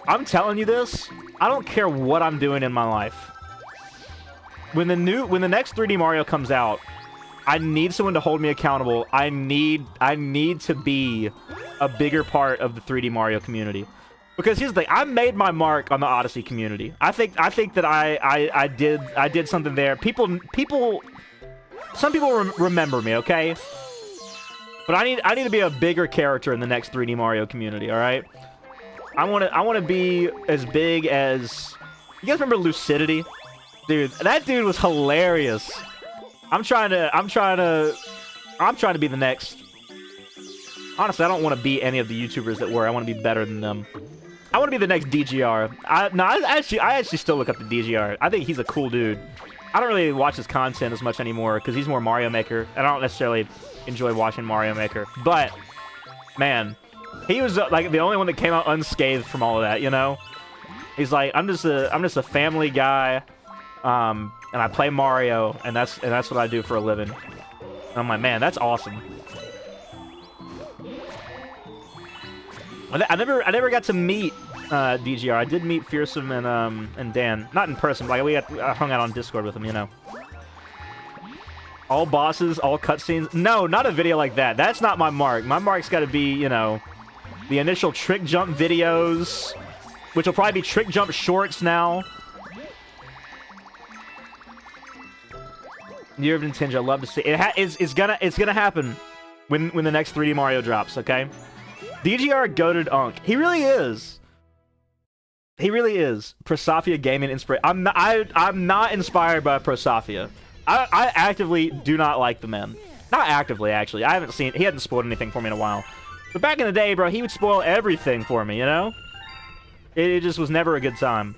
I'm telling you this. I don't care what I'm doing in my life. When the next 3D Mario comes out, I need someone to hold me accountable. I need to be a bigger part of the 3D Mario community. Because here's the thing, I made my mark on the Odyssey community. I think that I did something there. Some people remember me, okay? But I need to be a bigger character in the next 3D Mario community, all right? I want to be as big as... You guys remember Lucidity? Dude, that dude was hilarious. I'm trying to be the next. Honestly, I don't want to be any of the YouTubers that were. I want to be better than them. I want to be the next DGR. I actually still look up to DGR. I think he's a cool dude. I don't really watch his content as much anymore because he's more Mario Maker, and I don't necessarily enjoy watching Mario Maker. But man, he was like the only one that came out unscathed from all of that. You know, he's like, I'm just a family guy, and I play Mario, and that's what I do for a living. And I'm like, man, that's awesome. I never got to meet DGR. I did meet Fearsome and Dan, not in person, but like I hung out on Discord with them, you know. All bosses, all cutscenes. No, not a video like that. That's not my mark. My mark's got to be, you know, the initial trick jump videos, which will probably be trick jump shorts now. Year of Nintendo, I'd love to see it. It's gonna happen when the next 3D Mario drops. Okay. DGR goated Unk. He really is. He really is. Prosafia gaming inspiration. I'm not inspired by Prosafia. I actively do not like the man. Not actively, actually. I haven't seen. He hasn't spoiled anything for me in a while. But back in the day, bro, he would spoil everything for me. You know. It just was never a good time.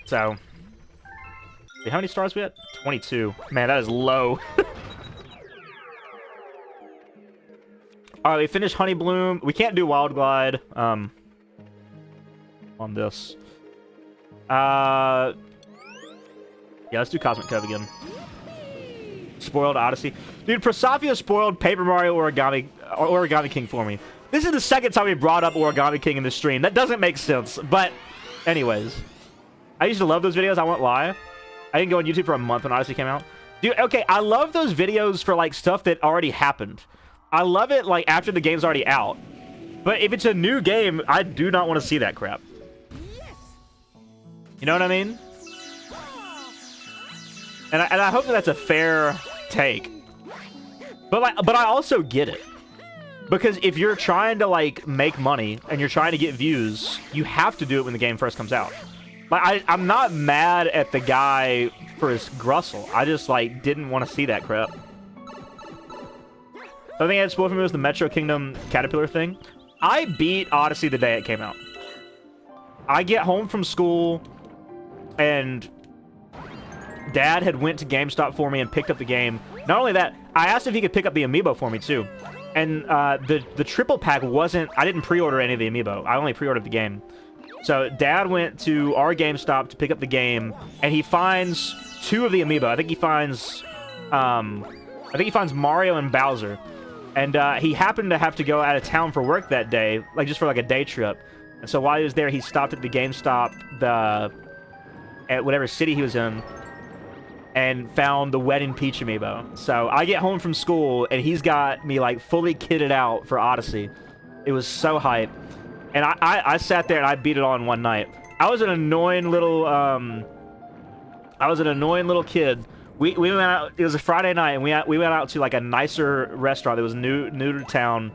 So, wait, how many stars we at? 22. Man, that is low. Alright, we finished Honey Bloom. We can't do Wild Glide on this. Yeah, let's do Cosmic Cove again. Spoiled Odyssey. Dude, Prosafia spoiled Paper Mario Origami King for me. This is the second time we brought up Origami King in the stream. That doesn't make sense. But, anyways. I used to love those videos, I won't lie. I didn't go on YouTube for a month when Odyssey came out. Dude, okay, I love those videos for, like, stuff that already happened. I love it, like, after the game's already out. But if it's a new game, I do not want to see that crap. You know what I mean? And I hope that that's a fair take. But I also get it. Because if you're trying to, like, make money and you're trying to get views, you have to do it when the game first comes out. Like, I'm not mad at the guy for his grussel. I just, like, didn't want to see that crap. The thing I had spoiled for me was the Metro Kingdom Caterpillar thing. I beat Odyssey the day it came out. I get home from school, and Dad had went to GameStop for me and picked up the game. Not only that, I asked if he could pick up the amiibo for me, too. And the triple pack wasn't... I didn't pre-order any of the amiibo. I only pre-ordered the game. So Dad went to our GameStop to pick up the game, and he finds 2 of the amiibo. I think he finds Mario and Bowser. And he happened to have to go out of town for work that day, like just for like a day trip. And so while he was there, he stopped at the GameStop at whatever city he was in and found the Wedding Peach amiibo. So I get home from school, and he's got me like fully kitted out for Odyssey. It was so hype. And I sat there and I beat it all in one night. I was an annoying little kid. We went out. It was a Friday night, and we went out to like a nicer restaurant that was new to town.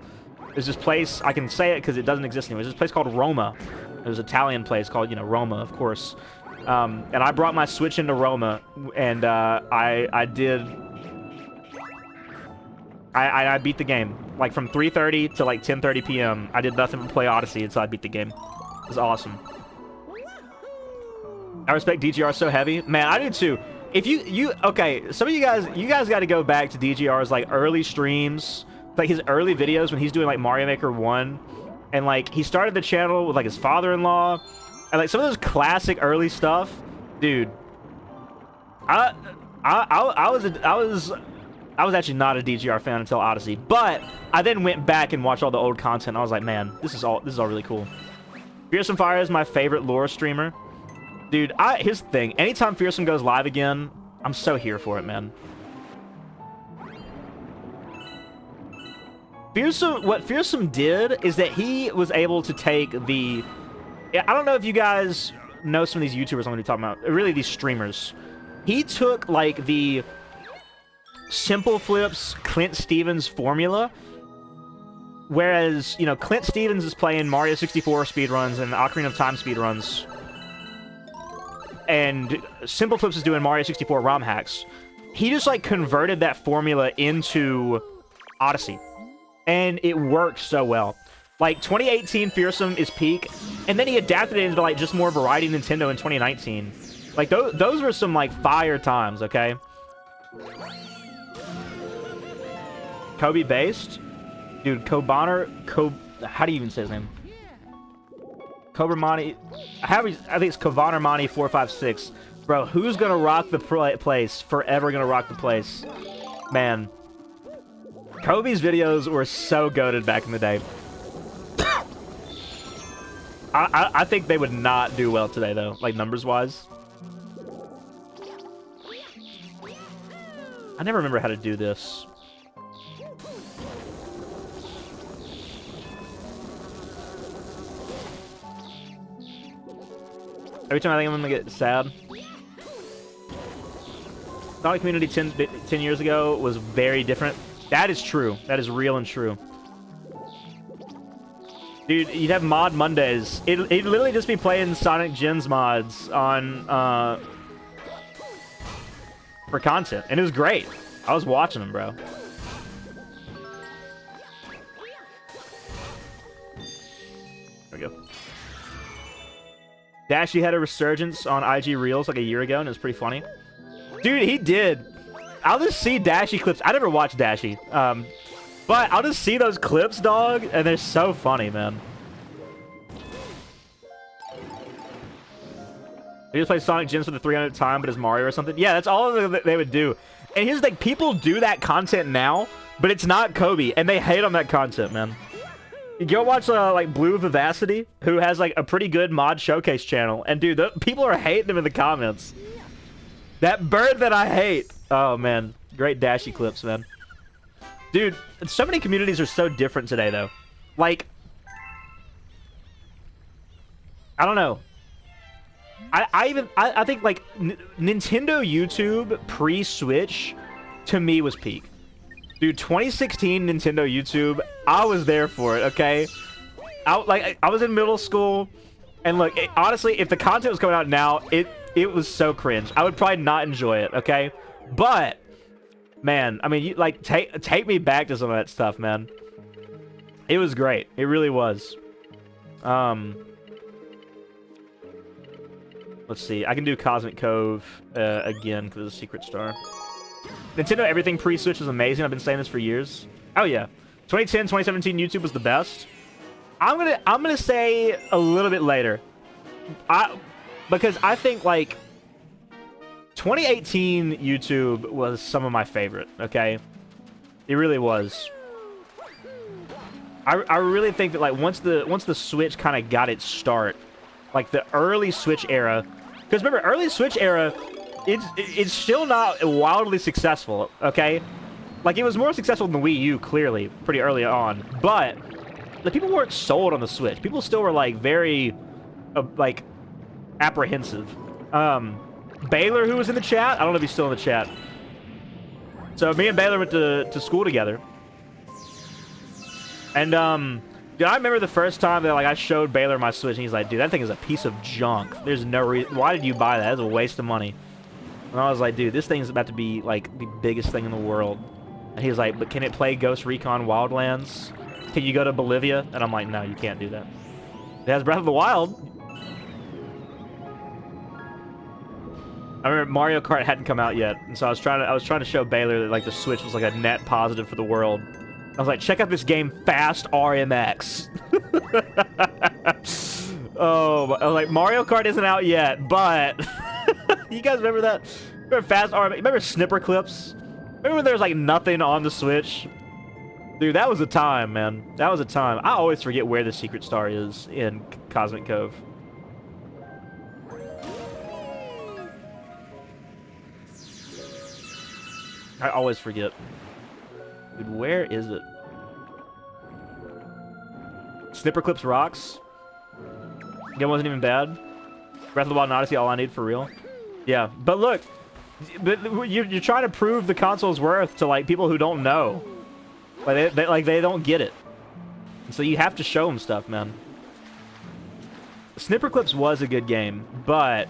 There's this place, I can say it because it doesn't exist anymore. There's this place called Roma. It was an Italian place called, you know, Roma, of course. And I brought my Switch into Roma, and I beat the game. Like from 3:30 to like 10:30 p.m. I did nothing but play Odyssey until I beat the game. It was awesome. I respect DGR so heavy. Man, I do too. If okay, some of you guys got to go back to DGR's like early streams, like his early videos when he's doing like Mario Maker 1, and like he started the channel with like his father-in-law, and like some of those classic early stuff, dude. I was actually not a DGR fan until Odyssey, but I then went back and watched all the old content. And I was like, man, this is all really cool. Fearsome Fire is my favorite lore streamer. Dude, here's the thing. Anytime Fearsome goes live again, I'm so here for it, man. What Fearsome did is that he was able to take the... I don't know if you guys know some of these YouTubers I'm going to be talking about. Really, these streamers. He took, like, the Simple Flips Clint Stevens formula, whereas, you know, Clint Stevens is playing Mario 64 speedruns and Ocarina of Time speedruns, and Simple Flips is doing Mario 64 ROM hacks. He just, like, converted that formula into Odyssey. and it works so well. Like, 2018 Fearsome is peak, and then he adapted it into, like, just more variety Nintendo in 2019. Like, those were some, like, fire times, okay? Kobe based? Dude, how do you even say his name? Cobramani. I think it's Kovanermani 456. Bro, who's gonna rock the place? Forever gonna rock the place. Man. Kobe's videos were so goated back in the day. I think they would not do well today, though, like, numbers-wise. I never remember how to do this. Every time I think I'm gonna get sad. Sonic Community 10 years ago was very different. That is true. That is real and true. Dude, you'd have mod Mondays. It'd literally just be playing Sonic Gens mods on, for content. And it was great. I was watching them, bro. There we go. Dashy had a resurgence on IG Reels like a year ago, and it was pretty funny. Dude, he did. I'll just see Dashy clips. I never watched Dashy. But I'll just see those clips, dog, and they're so funny, man. They just play Sonic Gens for the 300th time, but it's Mario or something. Yeah, that's all they would do. And here's the thing, people do that content now, but it's not Kobe, and they hate on that content, man. You go watch, like, Blue Vivacity, who has, like, a pretty good mod showcase channel. And, dude, people are hating him in the comments. That bird that I hate. Oh, man. Great Dashy clips, man. Dude, so many communities are so different today, though. Like, I don't know. I think, like, Nintendo YouTube pre-Switch, to me, was peak. Dude, 2016 Nintendo YouTube, I was there for it, okay? I was in middle school, and look, honestly, if the content was coming out now, it was so cringe. I would probably not enjoy it, okay? But, man, I mean, like, take me back to some of that stuff, man. It was great. It really was. Let's see. I can do Cosmic Cove again because it's a secret star. Nintendo everything pre-Switch was amazing. I've been saying this for years. Oh yeah, 2010, 2017 YouTube was the best. I'm gonna say a little bit later. Because I think like 2018 YouTube was some of my favorite. Okay, it really was. I really think that like once the Switch kind of got its start, like the early Switch era. Because remember, early Switch era. It's still not wildly successful, okay? Like, it was more successful than the Wii U, clearly, pretty early on. But, the people weren't sold on the Switch. People still were, like, very, like, apprehensive. Baylor, who was in the chat? I don't know if he's still in the chat. So, me and Baylor went to school together. And, dude, I remember the first time that, like, I showed Baylor my Switch, and he's like, dude, that thing is a piece of junk. There's no reason. Why did you buy that? That's a waste of money. And I was like, dude, this thing's about to be, like, the biggest thing in the world. And he was like, but can it play Ghost Recon Wildlands? Can you go to Bolivia? And I'm like, no, you can't do that. It has Breath of the Wild. I remember Mario Kart hadn't come out yet. And so I was trying to show Baylor that, like, the Switch was, like, a net positive for the world. I was like, check out this game, Fast RMX. Oh, I was like, Mario Kart isn't out yet, but... You guys remember that? Remember Fast RMX? Remember Snipper Clips? Remember when there was like nothing on the Switch? Dude, that was a time, man. That was a time. I always forget where the secret star is in Cosmic Cove. I always forget. Dude, where is it? Snipper Clips rocks. Game wasn't even bad. Breath of the Wild and Odyssey, all I need for real. Yeah, but look, you're trying to prove the console's worth to like people who don't know, like they don't get it, and so you have to show them stuff, man. Snipper Clips was a good game, but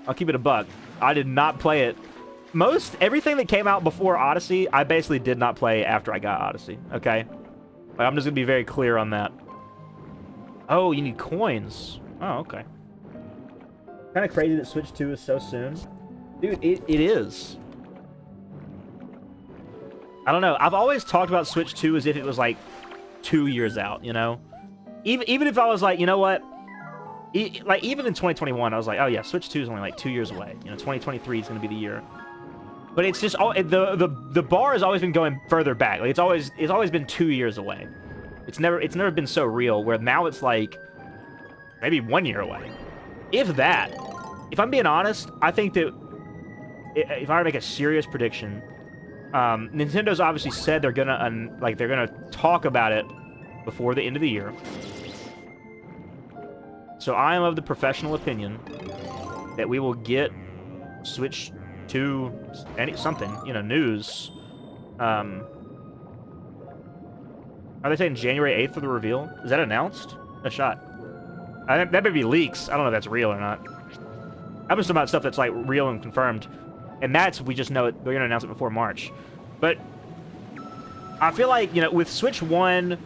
I'll keep it a buck. I did not play it everything that came out before Odyssey, I basically did not play after I got Odyssey, okay? Like, I'm just gonna be very clear on that. Oh, you need coins. Oh, okay. Kind of crazy that Switch 2 is so soon. Dude, it is. I don't know. I've always talked about Switch 2 as if it was, like, 2 years out, you know? Even if I was like, you know what? Like, even in 2021, I was like, oh, yeah, Switch 2 is only, like, 2 years away. You know, 2023 is going to be the year. But it's just... the bar has always been going further back. Like, it's always been 2 years away. It's never been so real, where now it's, like, maybe 1 year away. If that. If I'm being honest, I think that... If I were to make a serious prediction... Nintendo's obviously said they're gonna talk about it before the end of the year. So I am of the professional opinion that we will get Switch 2 something, you know, news. Are they saying January 8th for the reveal? Is that announced? A shot. That may be leaks. I don't know if that's real or not. I'm just talking about stuff that's like real and confirmed. And that's, we just know it, they're going to announce it before March. But I feel like, you know, with Switch 1,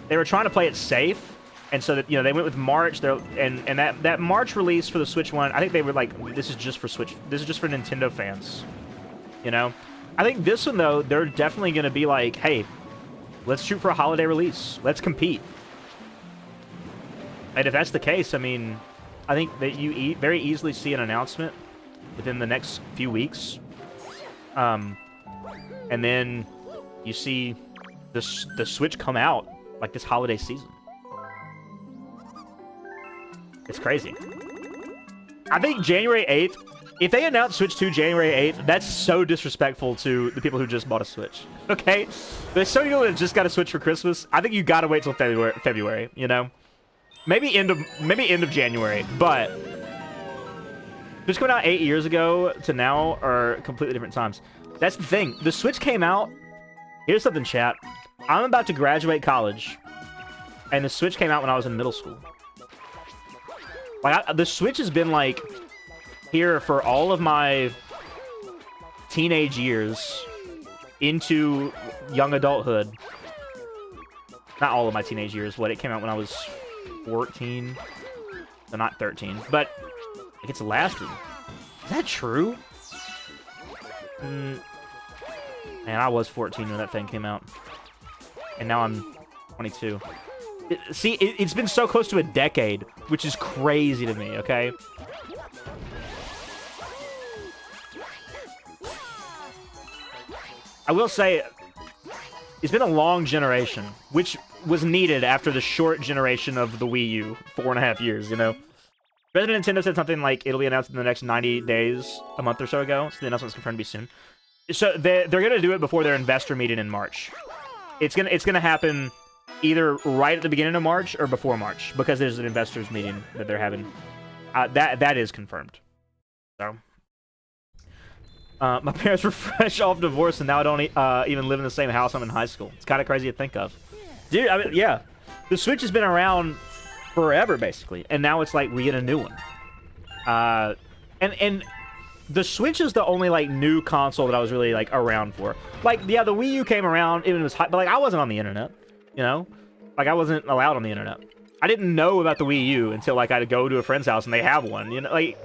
they were trying to play it safe. And so that, you know, they went with March, and that March release for the Switch 1, I think they were like, this is just for Switch, this is just for Nintendo fans. You know? I think this one, though, they're definitely going to be like, hey, let's shoot for a holiday release. Let's compete. And if that's the case, I mean, I think that you very easily see an announcement within the next few weeks. And then you see the Switch come out like this holiday season. It's crazy. I think January 8th, if they announce Switch 2 January 8th, that's so disrespectful to the people who just bought a Switch. Okay? There's so many people that just got a Switch for Christmas. I think you gotta wait till February, you know? Maybe end of January, but Switch coming out 8 years ago to now are completely different times. That's the thing. The Switch came out. Here's something, chat. I'm about to graduate college, and the Switch came out when I was in middle school. Like, the Switch has been, like, here for all of my teenage years into young adulthood. Not all of my teenage years. What, it came out when I was 14? No, not 13. But it's lasted. Is that true? Man, I was 14 when that thing came out. And now I'm 22. See, it's been so close to a decade, which is crazy to me, okay? I will say, it's been a long generation, which was needed after the short generation of the Wii U, 4.5 years, you know? President Nintendo said something like, it'll be announced in the next 90 days, a month or so ago, so the announcement's confirmed to be soon. So they're going to do it before their investor meeting in March. It's gonna happen either right at the beginning of March or before March, because there's an investors meeting that they're having. That is confirmed. So, my parents were fresh off divorce, and now I don't even live in the same house I'm in high school. It's kind of crazy to think of, dude. I mean, yeah, the Switch has been around forever, basically, and now it's like we get a new one. And the Switch is the only, like, new console that I was really, like, around for. Like, yeah, the Wii U came around, it was hype, but, like, I wasn't on the internet, you know? Like, I wasn't allowed on the internet. I didn't know about the Wii U until, like, I'd go to a friend's house and they have one, you know? Like,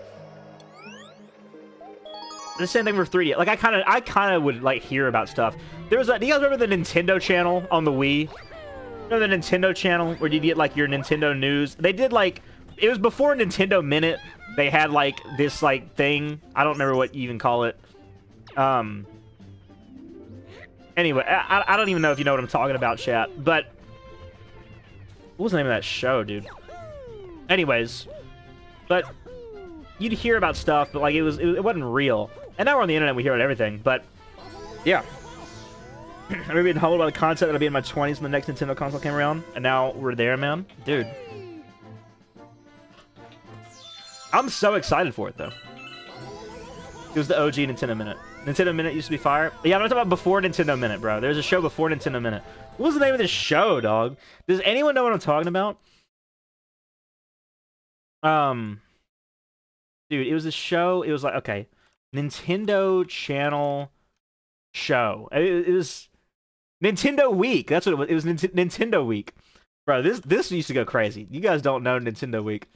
the same thing for 3D. Like, I kind of would, like, hear about stuff. There was a, do you guys remember the Nintendo channel on the Wii? Remember the Nintendo channel where you get, like, your Nintendo news? They did, like, it was before Nintendo Minute. They had, like, this, like, thing. I don't remember what you even call it. Anyway, I don't even know if you know what I'm talking about, chat. But what was the name of that show, dude? Anyways, but you'd hear about stuff, but, like, it wasn't real. And now we're on the internet, we hear about everything. But yeah, I remember being humbled by the concept that I'd be in my 20s when the next Nintendo console came around, and now we're there, man. Dude, I'm so excited for it, though. It was the OG Nintendo Minute. Nintendo Minute used to be fire. Yeah, I'm not talking about before Nintendo Minute, bro. There's a show before Nintendo Minute. What was the name of this show, dog? Does anyone know what I'm talking about? Dude, it was a show. It was like, okay, Nintendo Channel show. It was Nintendo Week. That's what it was. It was Nintendo Week. Bro, this used to go crazy. You guys don't know Nintendo Week.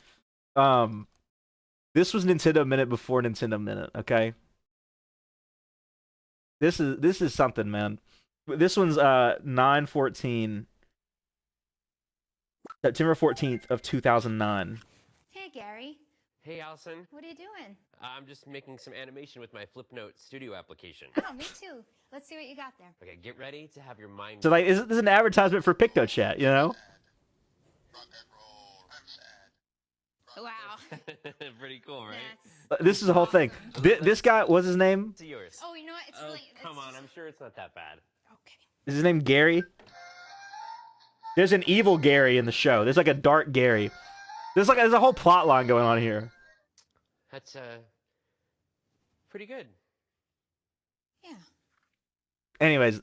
This was Nintendo Minute before Nintendo Minute, okay? This is something, man. This one's 9/14 September 14th of 2009. Hey, Gary. Hey, Allison. What are you doing? I'm just making some animation with my Flipnote Studio application. Oh, me too. Let's see what you got there. Okay, get ready to have your mind... So, like, this is an advertisement for PictoChat, you know? Wow. Pretty cool, right? This is the whole thing. This guy, what's his name? It's yours. Oh, you know what? It's really... Come on, I'm sure it's not that bad. Okay. Is his name Gary? There's an evil Gary in the show. There's like a dark Gary. There's a whole plot line going on here. That's, pretty good. Yeah. Anyways,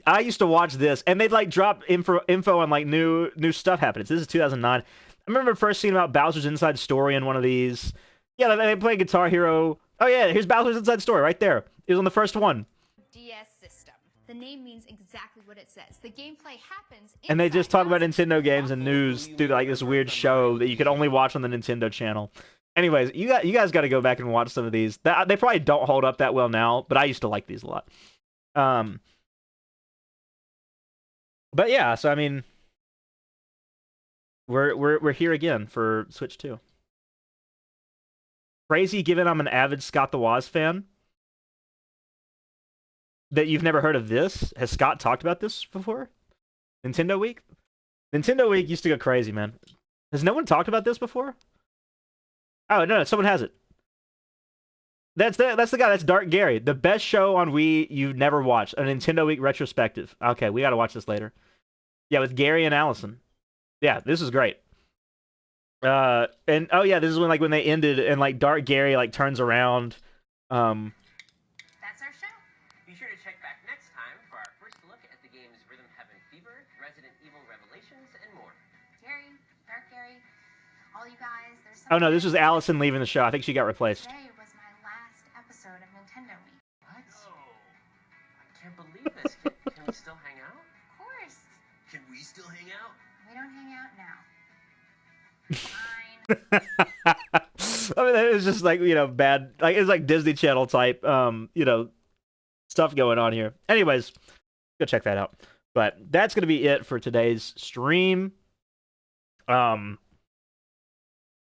I used to watch this, and they'd like drop info on like new stuff happening. This is 2009. I remember first seeing about Bowser's Inside Story in one of these. Yeah, they play Guitar Hero. Oh yeah, here's Bowser's Inside Story right there. It was on the first one. DS system. The name means exactly what it says. The gameplay happens. And they just talk about Nintendo games and news through like this weird show that you could only watch on the Nintendo Channel. Anyways, you guys got to go back and watch some of these. They probably don't hold up that well now, but I used to like these a lot. But yeah, so I mean, we're here again for Switch 2. Crazy, given I'm an avid Scott the Woz fan, that you've never heard of this. Has Scott talked about this before? Nintendo Week? Nintendo Week used to go crazy, man. Has no one talked about this before? Oh, no, someone has it. That's the guy. That's Dark Gary. The best show on Wii you've never watched. A Nintendo Week retrospective. Okay, we got to watch this later. Yeah, with Gary and Allison. Yeah, this is great. And oh yeah, this is when they ended and like Dark Gary like turns around. That's our show. Be sure to check back next time for our first look at the games Rhythm Heaven Fever, Resident Evil Revelations, and more. Gary, Dark Gary, all you guys, there's Oh no, this was Allison leaving the show. I think she got replaced. Today was my last episode of Nintendo Week. What? Oh, I can't believe this. Can we still hang out? Of course. Can we still hang out? We don't hang out now. Fine. I mean, it was just like, bad, like it's like Disney Channel type, stuff going on here. Anyways, go check that out. But that's gonna be it for today's stream.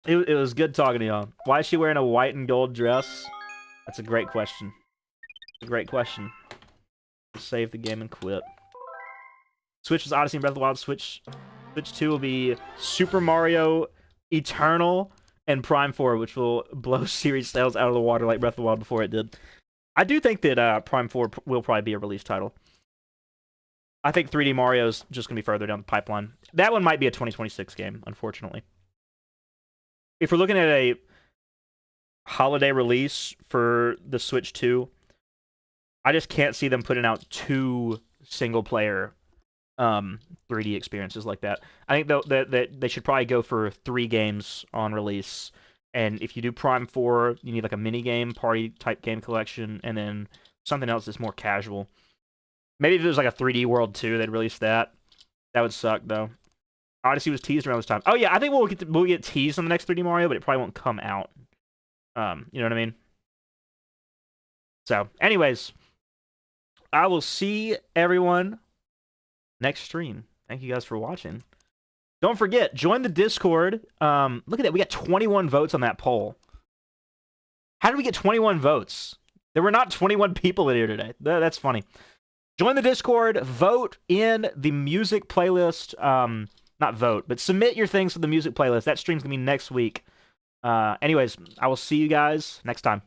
It was good talking to y'all. Why is she wearing a white and gold dress? That's a great question. A great question. Save the game and quit. Switch is Odyssey and Breath of the Wild. Switch 2 will be Super Mario Eternal and Prime 4, which will blow series sales out of the water like Breath of the Wild before it did. I do think that Prime 4 will probably be a release title. I think 3D Mario's just going to be further down the pipeline. That one might be a 2026 game, unfortunately. If we're looking at a holiday release for the Switch 2, I just can't see them putting out 2 single-player 3D experiences like that. I think that they should probably go for 3 games on release. And if you do Prime 4, you need like a mini game, party type game collection, and then something else that's more casual. Maybe if there's like a 3D World 2, they'd release that. That would suck though. Odyssey was teased around this time. Oh yeah, I think we'll get teased on the next 3D Mario, but it probably won't come out. You know what I mean? So, anyways, I will see everyone next stream. Thank you guys for watching. Don't forget, join the Discord. Look at that. We got 21 votes on that poll. How did we get 21 votes? There were not 21 people in here today. That's funny. Join the Discord. Vote in the music playlist. Not vote, but submit your things to the music playlist. That stream's going to be next week. Anyways, I will see you guys next time.